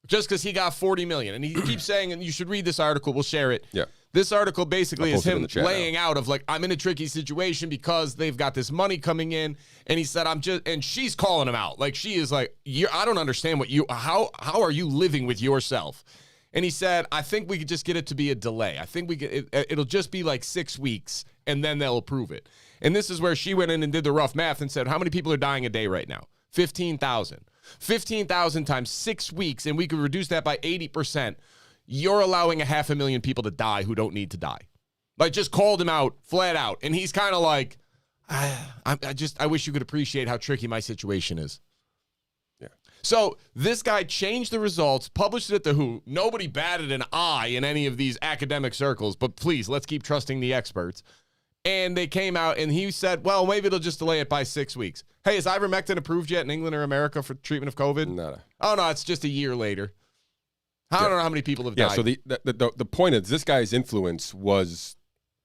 Just because he got $40 million. And he keeps saying, and you should read this article, we'll share it.
Yeah.
This article basically is him laying
now.
out of like, I'm in a tricky situation because they've got this money coming in. And he said, and she's calling him out. Like, she is like, I don't understand how are you living with yourself? And he said, I think we could just get it to be a delay. I think it'll just be like 6 weeks, and then they'll approve it. And this is where she went in and did the rough math and said, how many people are dying a day right now? 15,000. 15,000 times 6 weeks, and we could reduce that by 80%. You're allowing 500,000 people to die who don't need to die. Like, just called him out flat out. And he's kind of like, I wish you could appreciate how tricky my situation is.
Yeah.
So this guy changed the results, published it at the WHO. Nobody batted an eye in any of these academic circles, but please, let's keep trusting the experts. And they came out, and he said, well, maybe it'll just delay it by 6 weeks. Hey, is ivermectin approved yet in England or America for treatment of COVID?
Nada.
Oh, no, it's just a year later. I don't know how many people have died.
Yeah, so the point is this guy's influence was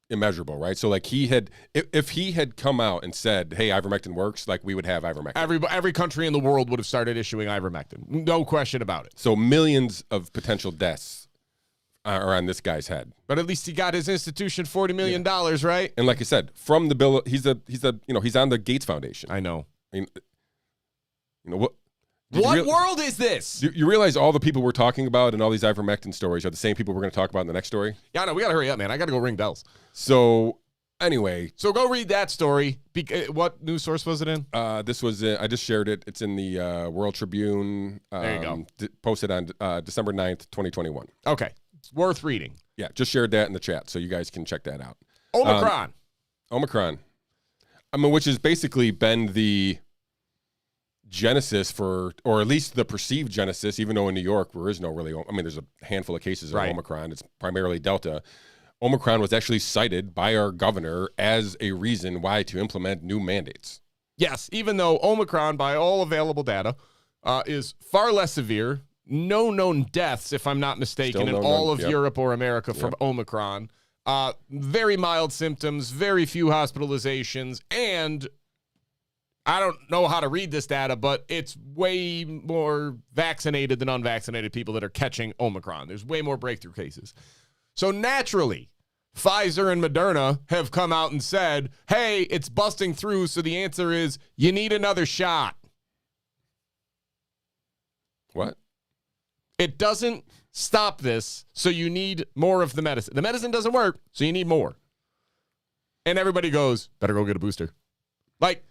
immeasurable, right? So like if he had come out and said, hey, ivermectin works, like we would have ivermectin.
Every country in the world would have started issuing ivermectin. No question about it.
So millions of potential deaths are on this guy's head.
But at least he got his institution $40 million, right?
And like I said, from the bill, he's on the Gates Foundation.
I know.
I mean, what?
What world is this?
You realize all the people we're talking about and all these ivermectin stories are the same people we're going to talk about in the next story?
Yeah, no, we got to hurry up, man. I got to go ring bells.
So anyway.
So go read that story. What news source was it in?
This was, I just shared it. It's in the World Tribune.
There you go.
Posted on December 9th, 2021.
Okay. It's worth reading.
Yeah, just shared that in the chat, so you guys can check that out.
Omicron.
I mean, which has basically been the genesis for, or at least the perceived genesis, even though in New York there is no really, I mean, there's a handful of cases of Omicron. It's primarily Delta. Omicron was actually cited by our governor as a reason why to implement new mandates.
Yes, even though Omicron, by all available data, is far less severe. No known deaths, if I'm not mistaken, in all of Europe or America from Omicron. Very mild symptoms, very few hospitalizations, and I don't know how to read this data, but it's way more vaccinated than unvaccinated people that are catching Omicron. There's way more breakthrough cases. So naturally, Pfizer and Moderna have come out and said, hey, it's busting through, so the answer is you need another shot.
What?
It doesn't stop this, so you need more of the medicine. The medicine doesn't work, so you need more. And everybody goes, better go get a booster. Like,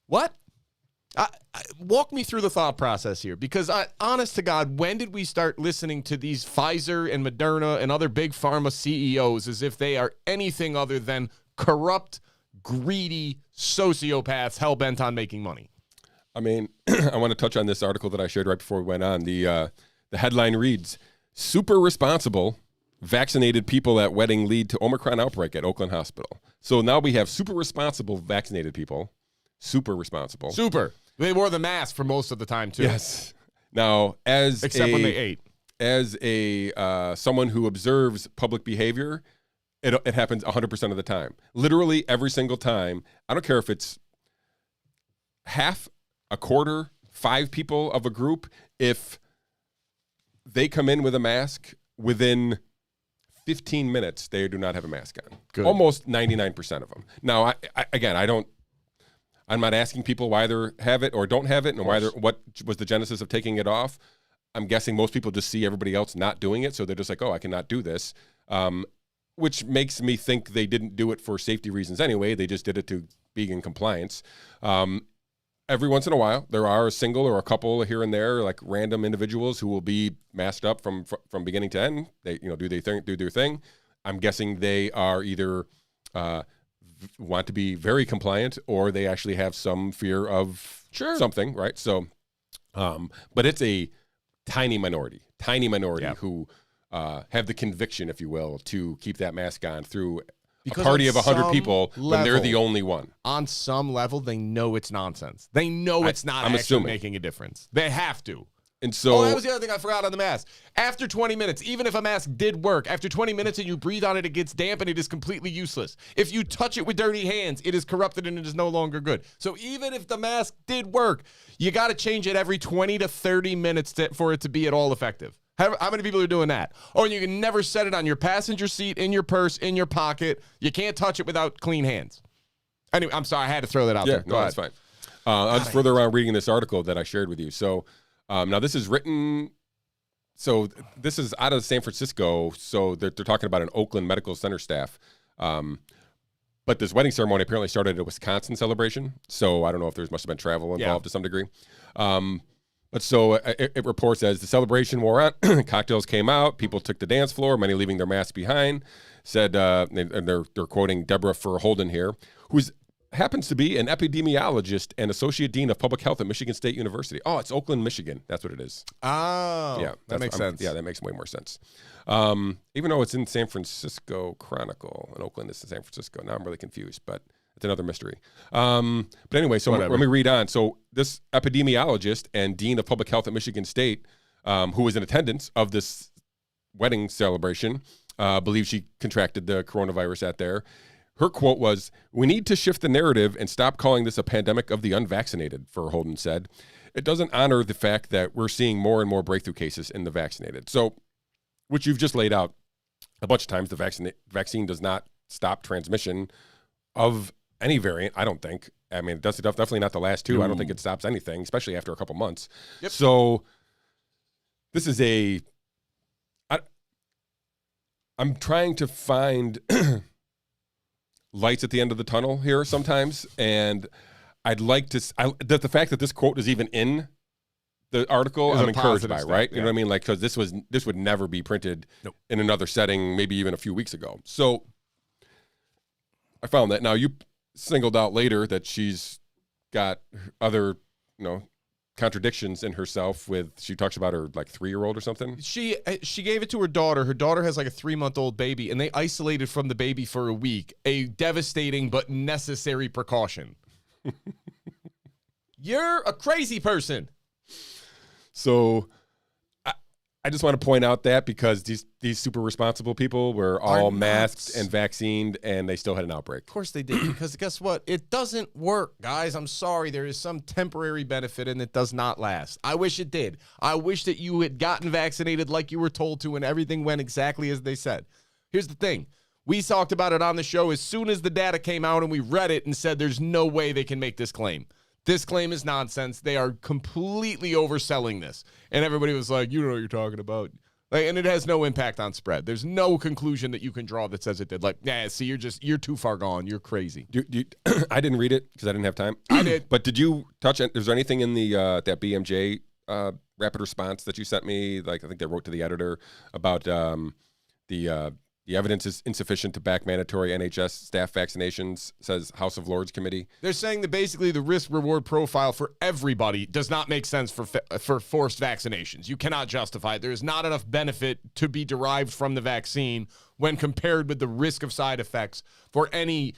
what? Walk me through the thought process here, because honest to God, when did we start listening to these Pfizer and Moderna and other big pharma CEOs as if they are anything other than corrupt, greedy sociopaths hell-bent on making money?
I mean, I want to touch on this article that I shared right before we went on. The headline reads, super responsible vaccinated people at wedding lead to Omicron outbreak at Oakland Hospital. So now we have super responsible vaccinated people. Super responsible.
Super. They wore the mask for most of the time, too.
Yes. Now, except
when they ate.
As someone who observes public behavior, it happens 100% of the time. Literally every single time. I don't care if it's half, a quarter, 5 people of a group. If they come in with a mask, within 15 minutes, they do not have a mask on.
Good.
Almost 99% of them. Now, I'm not asking people why they have it or don't have it, and what was the genesis of taking it off. I'm guessing most people just see everybody else not doing it, so they're just like, oh, I cannot do this, which makes me think they didn't do it for safety reasons anyway. They just did it to be in compliance. Every once in a while, there are a single or a couple here and there, like random individuals who will be masked up from beginning to end. They do their thing. I'm guessing they are either want to be very compliant, or they actually have some fear of something, right? So, but it's a tiny minority who have the conviction, if you will, to keep that mask on through a party of 100 people when they're the only one.
On some level, they know it's nonsense. They know it's not actually making a difference. They have to.
And so,
that was the other thing I forgot on the mask. After 20 minutes, even if a mask did work, after 20 minutes and you breathe on it, it gets damp and it is completely useless. If you touch it with dirty hands, it is corrupted and it is no longer good. So even if the mask did work, you got to change it every 20 to 30 minutes for it to be at all effective. How many people are doing that? Oh, and you can never set it on your passenger seat, in your purse, in your pocket. You can't touch it without clean hands. Anyway, I'm sorry. I had to throw that out there.
No, that's fine. I'll just further around reading this article that I shared with you. So now this is written, so this is out of San Francisco. So they're talking about an Oakland Medical Center staff. But this wedding ceremony apparently started at a Wisconsin celebration. So I don't know if there must have been travel involved to some degree. But so it reports as the celebration wore on, cocktails came out, people took the dance floor, many leaving their masks behind. Said, and they're quoting Deborah Furholden here, who happens to be an epidemiologist and associate dean of public health at Michigan State University. Oh, it's Oakland, Michigan. That's what it is.
Oh, yeah, that makes sense.
Yeah, that makes way more sense. Even though it's in San Francisco Chronicle, and Oakland is in San Francisco. Now I'm really confused, but it's another mystery. But anyway, so let me read on. So this epidemiologist and dean of public health at Michigan State, who was in attendance of this wedding celebration, believes she contracted the coronavirus at there. Her quote was, "We need to shift the narrative and stop calling this a pandemic of the unvaccinated," Verholden said. It doesn't honor the fact that we're seeing more and more breakthrough cases in the vaccinated. So, which you've just laid out a bunch of times, the vaccine does not stop transmission of any variant, I don't think. I mean, that's definitely not the last two. I don't think it stops anything, especially after a couple months. Yep. So this is I'm trying to find lights at the end of the tunnel here sometimes, and I'd like to, the fact that this quote is even in the article, I'm encouraged by, right? You know what I mean? Like, because this would never be printed in another setting, maybe even a few weeks ago. So I found that. Now, you singled out later that she's got other, contradictions in herself she talks about her like 3-year-old or something.
She gave it to her daughter. Her daughter has like a 3-month-old baby, and they isolated from the baby for a week. A devastating but necessary precaution. You're a crazy person.
So I just want to point out that because these super responsible people were all masked and vaccinated, and they still had an outbreak.
Of course they did, because guess what? It doesn't work, guys. I'm sorry. There is some temporary benefit, and it does not last. I wish it did. I wish that you had gotten vaccinated like you were told to, and everything went exactly as they said. Here's the thing. We talked about it on the show as soon as the data came out, and we read it and said there's no way they can make this claim. This claim is nonsense. They are completely overselling this. And everybody was like, you know what you're talking about. Like, and it has no impact on spread. There's no conclusion that you can draw that says it did. Like, yeah, see, you're too far gone. You're crazy.
I didn't read it because I didn't have time.
I did.
But did you touch on, is there anything in the that BMJ rapid response that you sent me? Like, I think they wrote to the editor about the evidence is insufficient to back mandatory NHS staff vaccinations, says House of Lords Committee.
They're saying that basically the risk-reward profile for everybody does not make sense for forced vaccinations. You cannot justify it. There is not enough benefit to be derived from the vaccine when compared with the risk of side effects for any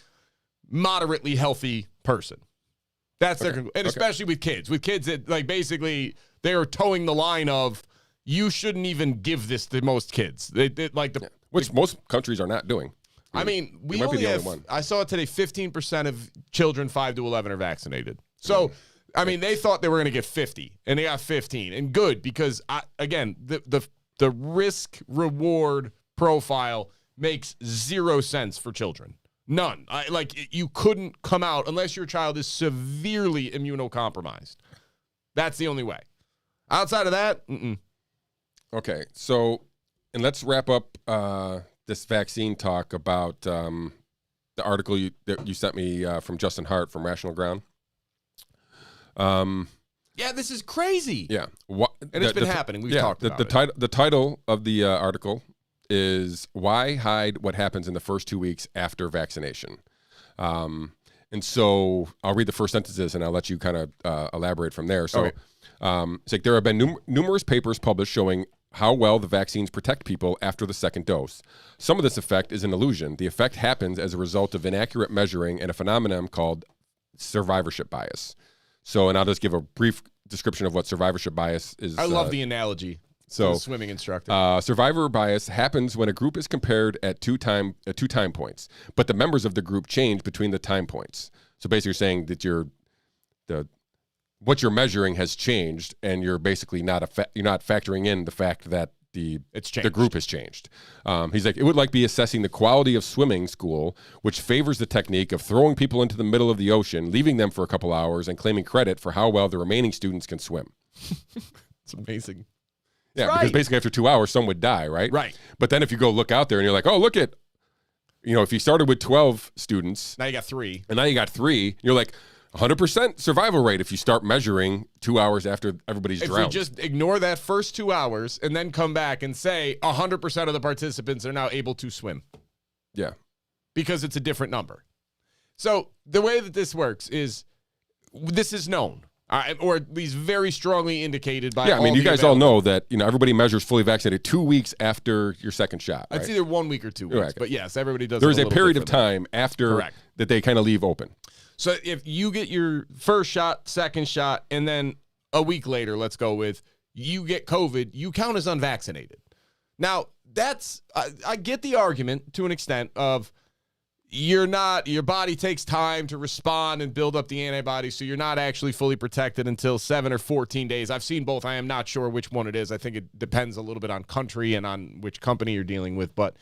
moderately healthy person. That's their conclusion. And especially with kids. With kids, that like basically they are towing the line of you shouldn't even give this to most kids.
Which most countries are not doing.
I mean, we only have, I saw it today, 15% of children 5 to 11 are vaccinated. So, I mean, they thought they were going to get 50, and they got 15. And good, because, again, the risk-reward profile makes 0 sense for children. None. You couldn't come out unless your child is severely immunocompromised. That's the only way. Outside of that,
Okay, so... And let's wrap up this vaccine talk about the article that you sent me from Justin Hart from Rational Ground.
Yeah, this is crazy.
Yeah.
And it's been happening. We've talked about it.
The title of the article is Why Hide What Happens in the First 2 Weeks After Vaccination? And so I'll read the first sentences and I'll let you kind of elaborate from there. So it's like there have been numerous papers published showing how well the vaccines protect people after the second dose. Some of this effect is an illusion. The effect happens as a result of inaccurate measuring and a phenomenon called survivorship bias. So, and I'll just give a brief description of what survivorship bias is.
I love the analogy. So, the swimming instructor.
Survivor bias happens when a group is compared at two time points, but the members of the group change between the time points. So basically, you're saying that what you're measuring has changed, and you're basically not factoring in the fact that the group has changed. He's like, it would be assessing the quality of swimming school, which favors the technique of throwing people into the middle of the ocean, leaving them for a couple hours, and claiming credit for how well the remaining students can swim.
It's amazing.
Yeah, because basically after 2 hours, some would die, right?
Right.
But then if you go look out there and you're like, oh, look at, if you started with 12 students.
Now you got 3.
And now you got 3. You're like, 100% survival rate if you start measuring 2 hours after everybody's drowned.
If we just ignore that first 2 hours and then come back and say 100% of the participants are now able to swim.
Yeah.
Because it's a different number. So the way that this works is this is known. Or at least very strongly indicated by
I mean, you guys all know that, everybody measures fully vaccinated 2 weeks after your second shot. Right?
It's either 1 week or 2 weeks. Right. But yes, everybody does.
There is a period of time after that they kind of leave open.
So if you get your first shot, second shot, and then a week later, let's go with, you get COVID, you count as unvaccinated. Now, I get the argument to an extent of your body takes time to respond and build up the antibodies, so you're not actually fully protected until 7 or 14 days. I've seen both. I am not sure which one it is. I think it depends a little bit on country and on which company you're dealing with, but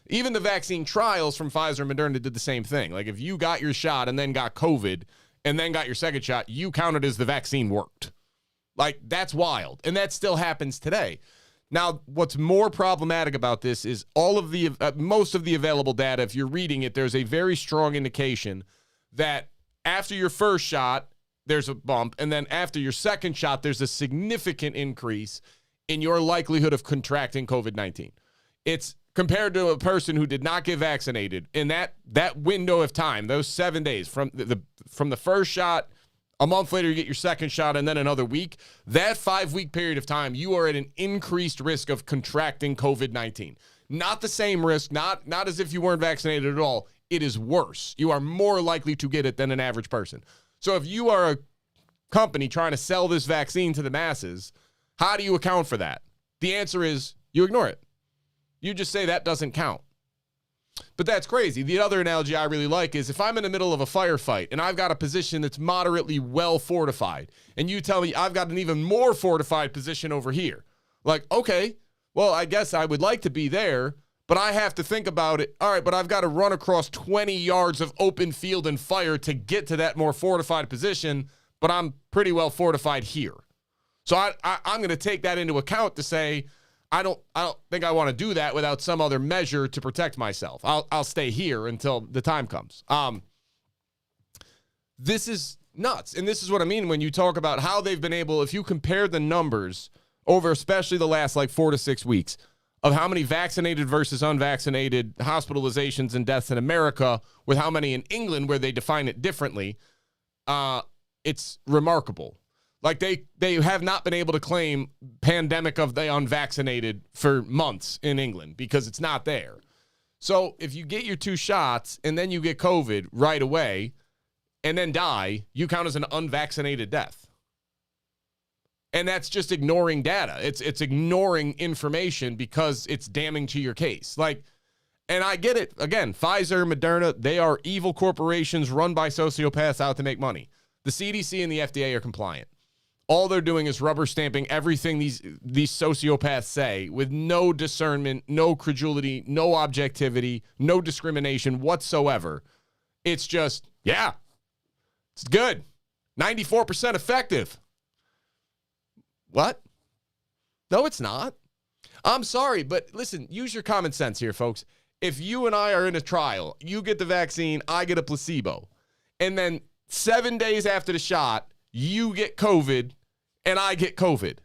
even the vaccine trials from Pfizer and Moderna did the same thing. Like if you got your shot and then got COVID and then got your second shot, you counted as the vaccine worked. Like that's wild. And that still happens today. Now, what's more problematic about this is all of the most of the available data, if you're reading it, there's a very strong indication that after your first shot, there's a bump. And then after your second shot, there's a significant increase in your likelihood of contracting COVID-19. It's compared to a person who did not get vaccinated in that window of time, those 7 days from the first shot, a month later you get your second shot, and then another week, that 5-week period of time, you are at an increased risk of contracting COVID-19. Not the same risk, not as if you weren't vaccinated at all. It is worse. You are more likely to get it than an average person. So if you are a company trying to sell this vaccine to the masses. How do you account for that? The answer is you ignore it. You just say that doesn't count. But that's crazy. The other analogy I really like is if I'm in the middle of a firefight and I've got a position that's moderately well fortified, and you tell me I've got an even more fortified position over here. Like, okay, well, I guess I would like to be there, but I have to think about it. All right, but I've got to run across 20 yards of open field and fire to get to that more fortified position, but I'm pretty well fortified here. So I'm going to take that into account to say, I don't think I want to do that without some other measure to protect myself. I'll stay here until the time comes. This is nuts. And this is what I mean when you talk about how they've been able, if you compare the numbers over especially the last 4 to 6 weeks of how many vaccinated versus unvaccinated hospitalizations and deaths in America with how many in England where they define it differently, it's remarkable. Like they have not been able to claim pandemic of the unvaccinated for months in England because it's not there. So if you get your 2 shots and then you get COVID right away and then die, you count as an unvaccinated death. And that's just ignoring data. It's ignoring information because it's damning to your case. And I get it. Again, Pfizer, Moderna, they are evil corporations run by sociopaths out to make money. The CDC and the FDA are compliant. All they're doing is rubber stamping everything these sociopaths say with no discernment, no credulity, no objectivity, no discrimination whatsoever. It's just, yeah, it's good. 94% effective. What? No, it's not. I'm sorry, but listen, use your common sense here, folks. If you and I are in a trial, you get the vaccine, I get a placebo, and then 7 days after the shot, you get COVID and I get COVID.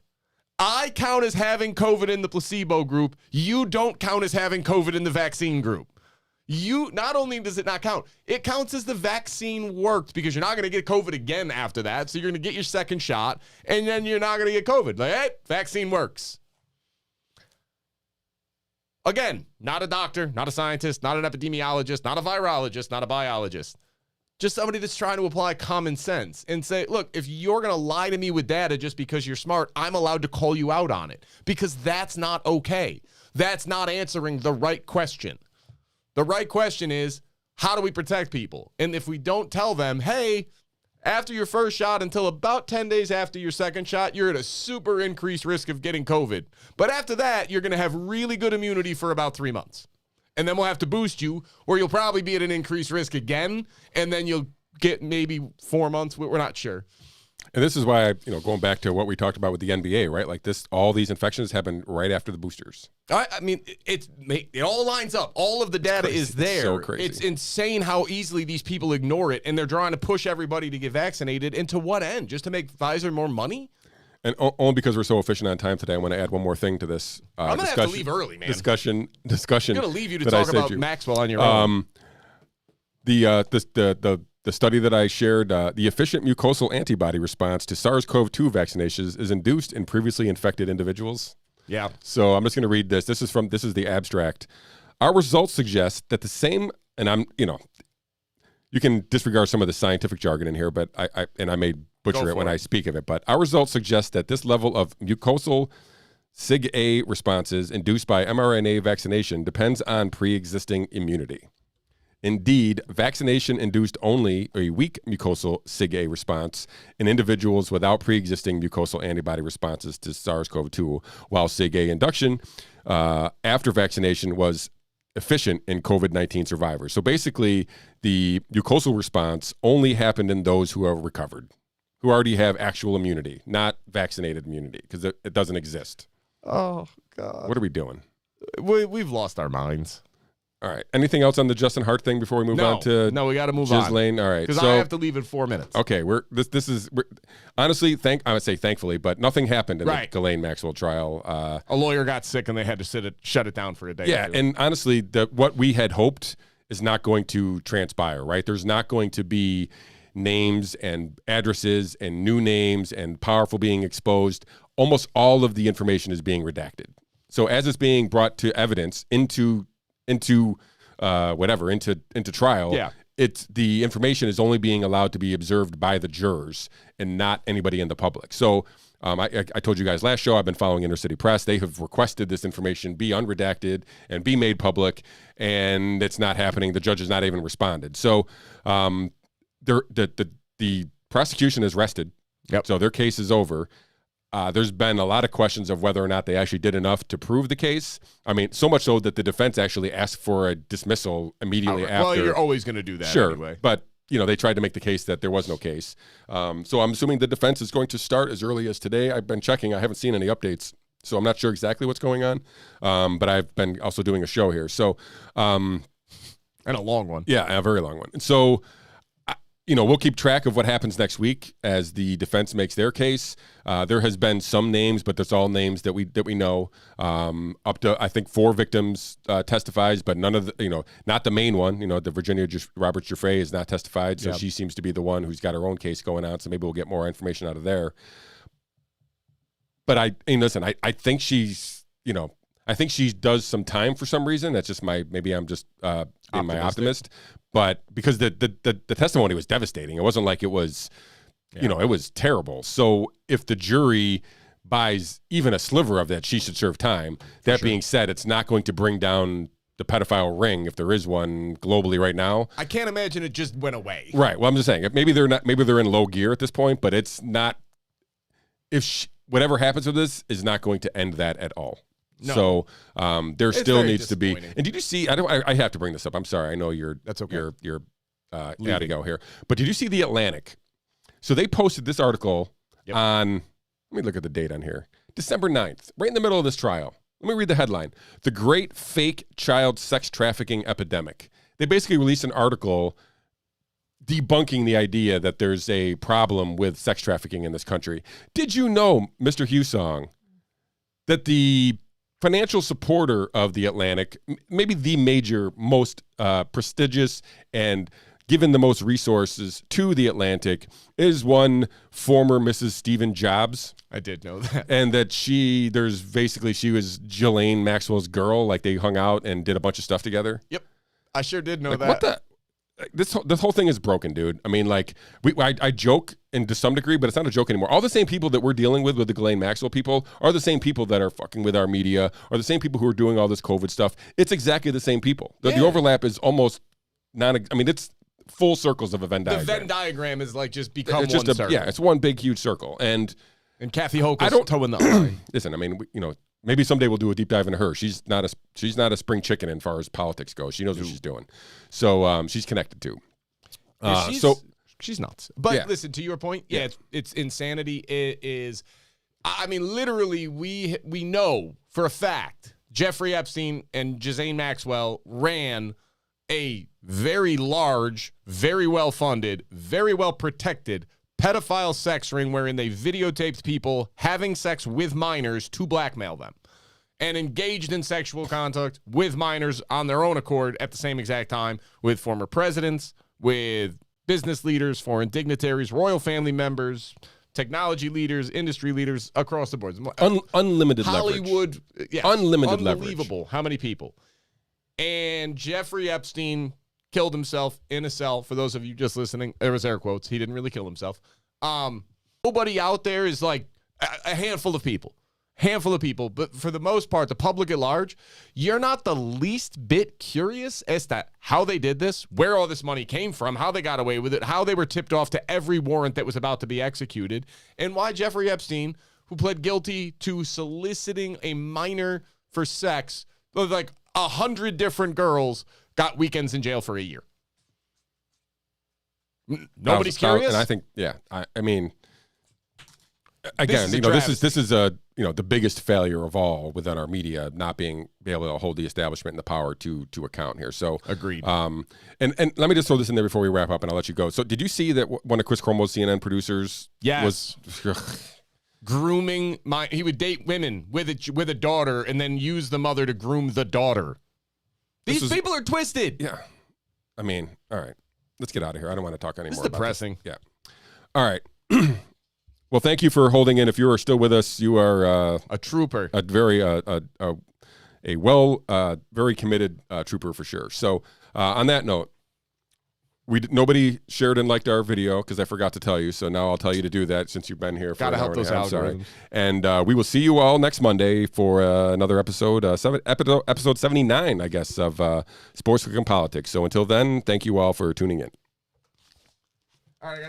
I count as having COVID in the placebo group. You don't count as having COVID in the vaccine group. Not only does it not count, it counts as the vaccine worked because you're not going to get COVID again after that. So you're going to get your second shot and then you're not going to get COVID. Hey, vaccine works. Again, not a doctor, not a scientist, not an epidemiologist, not a virologist, not a biologist. Just somebody that's trying to apply common sense and say, look, if you're going to lie to me with data just because you're smart, I'm allowed to call you out on it because that's not okay. That's not answering the right question. The right question is, how do we protect people? And if we don't tell them, hey, after your first shot until about 10 days after your second shot, you're at a super increased risk of getting COVID. But after that, you're going to have really good immunity for about 3 months. And then we'll have to boost you, or you'll probably be at an increased risk again, and then you'll get maybe 4 months. We're not sure.
And this is why, going back to what we talked about with the NBA, right? Like all these infections happen right after the boosters.
I mean, it all lines up. All of the data is there.
It's so crazy.
It's insane how easily these people ignore it, and they're trying to push everybody to get vaccinated. And to what end? Just to make Pfizer more money?
And only because we're so efficient on time today, I want to add one more thing to this.
I'm going to have to leave early, man.
Discussion.
I'm going to leave you to talk about Maxwell on your own.
The study that I shared, the efficient mucosal antibody response to SARS-CoV-2 vaccinations is induced in previously infected individuals.
Yeah.
So I'm just going to read this. This is the abstract. Our results suggest that the same, and you can disregard some of the scientific jargon in here, but I may butcher it when I speak of it. But our results suggest that this level of mucosal SIG-A responses induced by mRNA vaccination depends on pre-existing immunity. Indeed, vaccination induced only a weak mucosal SIG-A response in individuals without pre-existing mucosal antibody responses to SARS-CoV-2, while SIG-A induction after vaccination was efficient in COVID-19 survivors. So basically, the mucosal response only happened in those who are recovered, who already have actual immunity, not vaccinated immunity, because it doesn't exist.
Oh, God.
What are we doing?
We've lost our minds.
All right. Anything else on the Justin Hart thing before we move on to?
No, we got to move on.
Ghislaine. All right.
Because I have to leave in 4 minutes.
Okay. Honestly, I would say thankfully, but nothing happened in the Ghislaine Maxwell trial.
A lawyer got sick and they had to shut it down for a day.
Yeah. And honestly, what we had hoped is not going to transpire, right? There's not going to be names and addresses and new names and powerful being exposed. Almost all of the information is being redacted. So as it's being brought to evidence into trial, the information is only being allowed to be observed by the jurors and not anybody in the public. So I told you guys last show, I've been following Intercity Press. They have requested this information be unredacted and be made public, and it's not happening. The judge has not even responded. So the prosecution has rested.
Yep.
So their case is over. There's been a lot of questions of whether or not they actually did enough to prove the case. I mean, so much so that the defense actually asked for a dismissal immediately after.
Well, you're always going to do that anyway.
But, they tried to make the case that there was no case. So I'm assuming the defense is going to start as early as today. I've been checking. I haven't seen any updates, so I'm not sure exactly what's going on. But I've been also doing a show here. So,
and a long one.
Yeah, a very long one. And so, we'll keep track of what happens next week as the defense makes their case. There has been some names, but that's all names that we know. Up to, I think, 4 victims testifies, but none of the, not the main one. The Virginia Robert Giuffre is not testified, so she seems to be the one who's got her own case going on. So maybe we'll get more information out of there. But I think she's, I think she does some time for some reason. That's just maybe I'm just being my optimist. But because the testimony was devastating, it wasn't like it was, it was terrible. So if the jury buys even a sliver of that, she should serve time. That being said, it's not going to bring down the pedophile ring, if there is one globally right now.
I can't imagine it just went away.
Right. Well, I'm just saying, maybe they're in low gear at this point, but it's not. Whatever happens with this is not going to end that at all. No. So there still needs to be. And did you see? I have to bring this up. I'm sorry. I know that's okay. You're got to go here. But did you see the Atlantic? So they posted this article on. Let me look at the date on here. December 9th, right in the middle of this trial. Let me read the headline: "The Great Fake Child Sex Trafficking Epidemic." They basically released an article debunking the idea that there's a problem with sex trafficking in this country. Did you know, Mr. Husong, that the financial supporter of the Atlantic, maybe the major, most prestigious and given the most resources to the Atlantic, is one former Mrs. Stephen Jobs?
I did know that.
And that she was Ghislaine Maxwell's girl, like they hung out and did a bunch of stuff together?
Yep. I sure did know that.
What the? This whole thing is broken, dude. I mean, like, I joke and to some degree, but it's not a joke anymore. All the same people that we're dealing with the Ghislaine Maxwell people are the same people that are fucking with our media, are the same people who are doing all this COVID stuff. It's exactly the same people. The overlap is almost it's full circles of a Venn diagram.
The Venn diagram is like just become one circle.
Yeah, it's one big, huge circle. And
Kathy Hoke is towing the line.
Listen, I mean, maybe someday we'll do a deep dive into her. She's not a spring chicken as far as politics goes. She knows what she's doing. So she's connected too.
She's nuts. But listen, to your point, it's insanity. It is. I mean, literally, we know for a fact Jeffrey Epstein and Ghislaine Maxwell ran a very large, very well-funded, very well-protected pedophile sex ring wherein they videotaped people having sex with minors to blackmail them and engaged in sexual contact with minors on their own accord at the same exact time with former presidents, with business leaders, foreign dignitaries, royal family members, technology leaders, industry leaders across the board.
Unlimited
Hollywood,
leverage. Yes, unlimited
unbelievable leverage. How many people? And Jeffrey Epstein killed himself in a cell. For those of you just listening, there was air quotes. He didn't really kill himself. Nobody out there is like a handful of people. But for the most part, the public at large, you're not the least bit curious as to how they did this, where all this money came from, how they got away with it, how they were tipped off to every warrant that was about to be executed, and why Jeffrey Epstein, who pled guilty to soliciting a minor for sex with like 100 different girls, got weekends in jail for a year. Nobody's curious.
And I think, I mean, again, this is the biggest failure of all within our media, not being able to hold the establishment and the power to account here. So
agreed.
And let me just throw this in there before we wrap up, and I'll let you go. So did you see that one of Chris Cuomo's CNN producers was
grooming he would date women with a daughter and then use the mother to groom the daughter. These people are twisted.
Yeah. I mean, all right. Let's get out of here. I don't want to talk anymore.
It's depressing.
Yeah. All right. Well, thank you for holding in. If you are still with us, you are
a trooper.
A very very committed trooper for sure. So on that note, Nobody shared and liked our video because I forgot to tell you. So now I'll tell you to do that since you've been here for
Gotta
an hour
help those
and a half. Sorry.
algorithms.
And we will see you all next Monday for another episode, episode 79, I guess, of Sports Cook and Politics. So until then, thank you all for tuning in.
All right,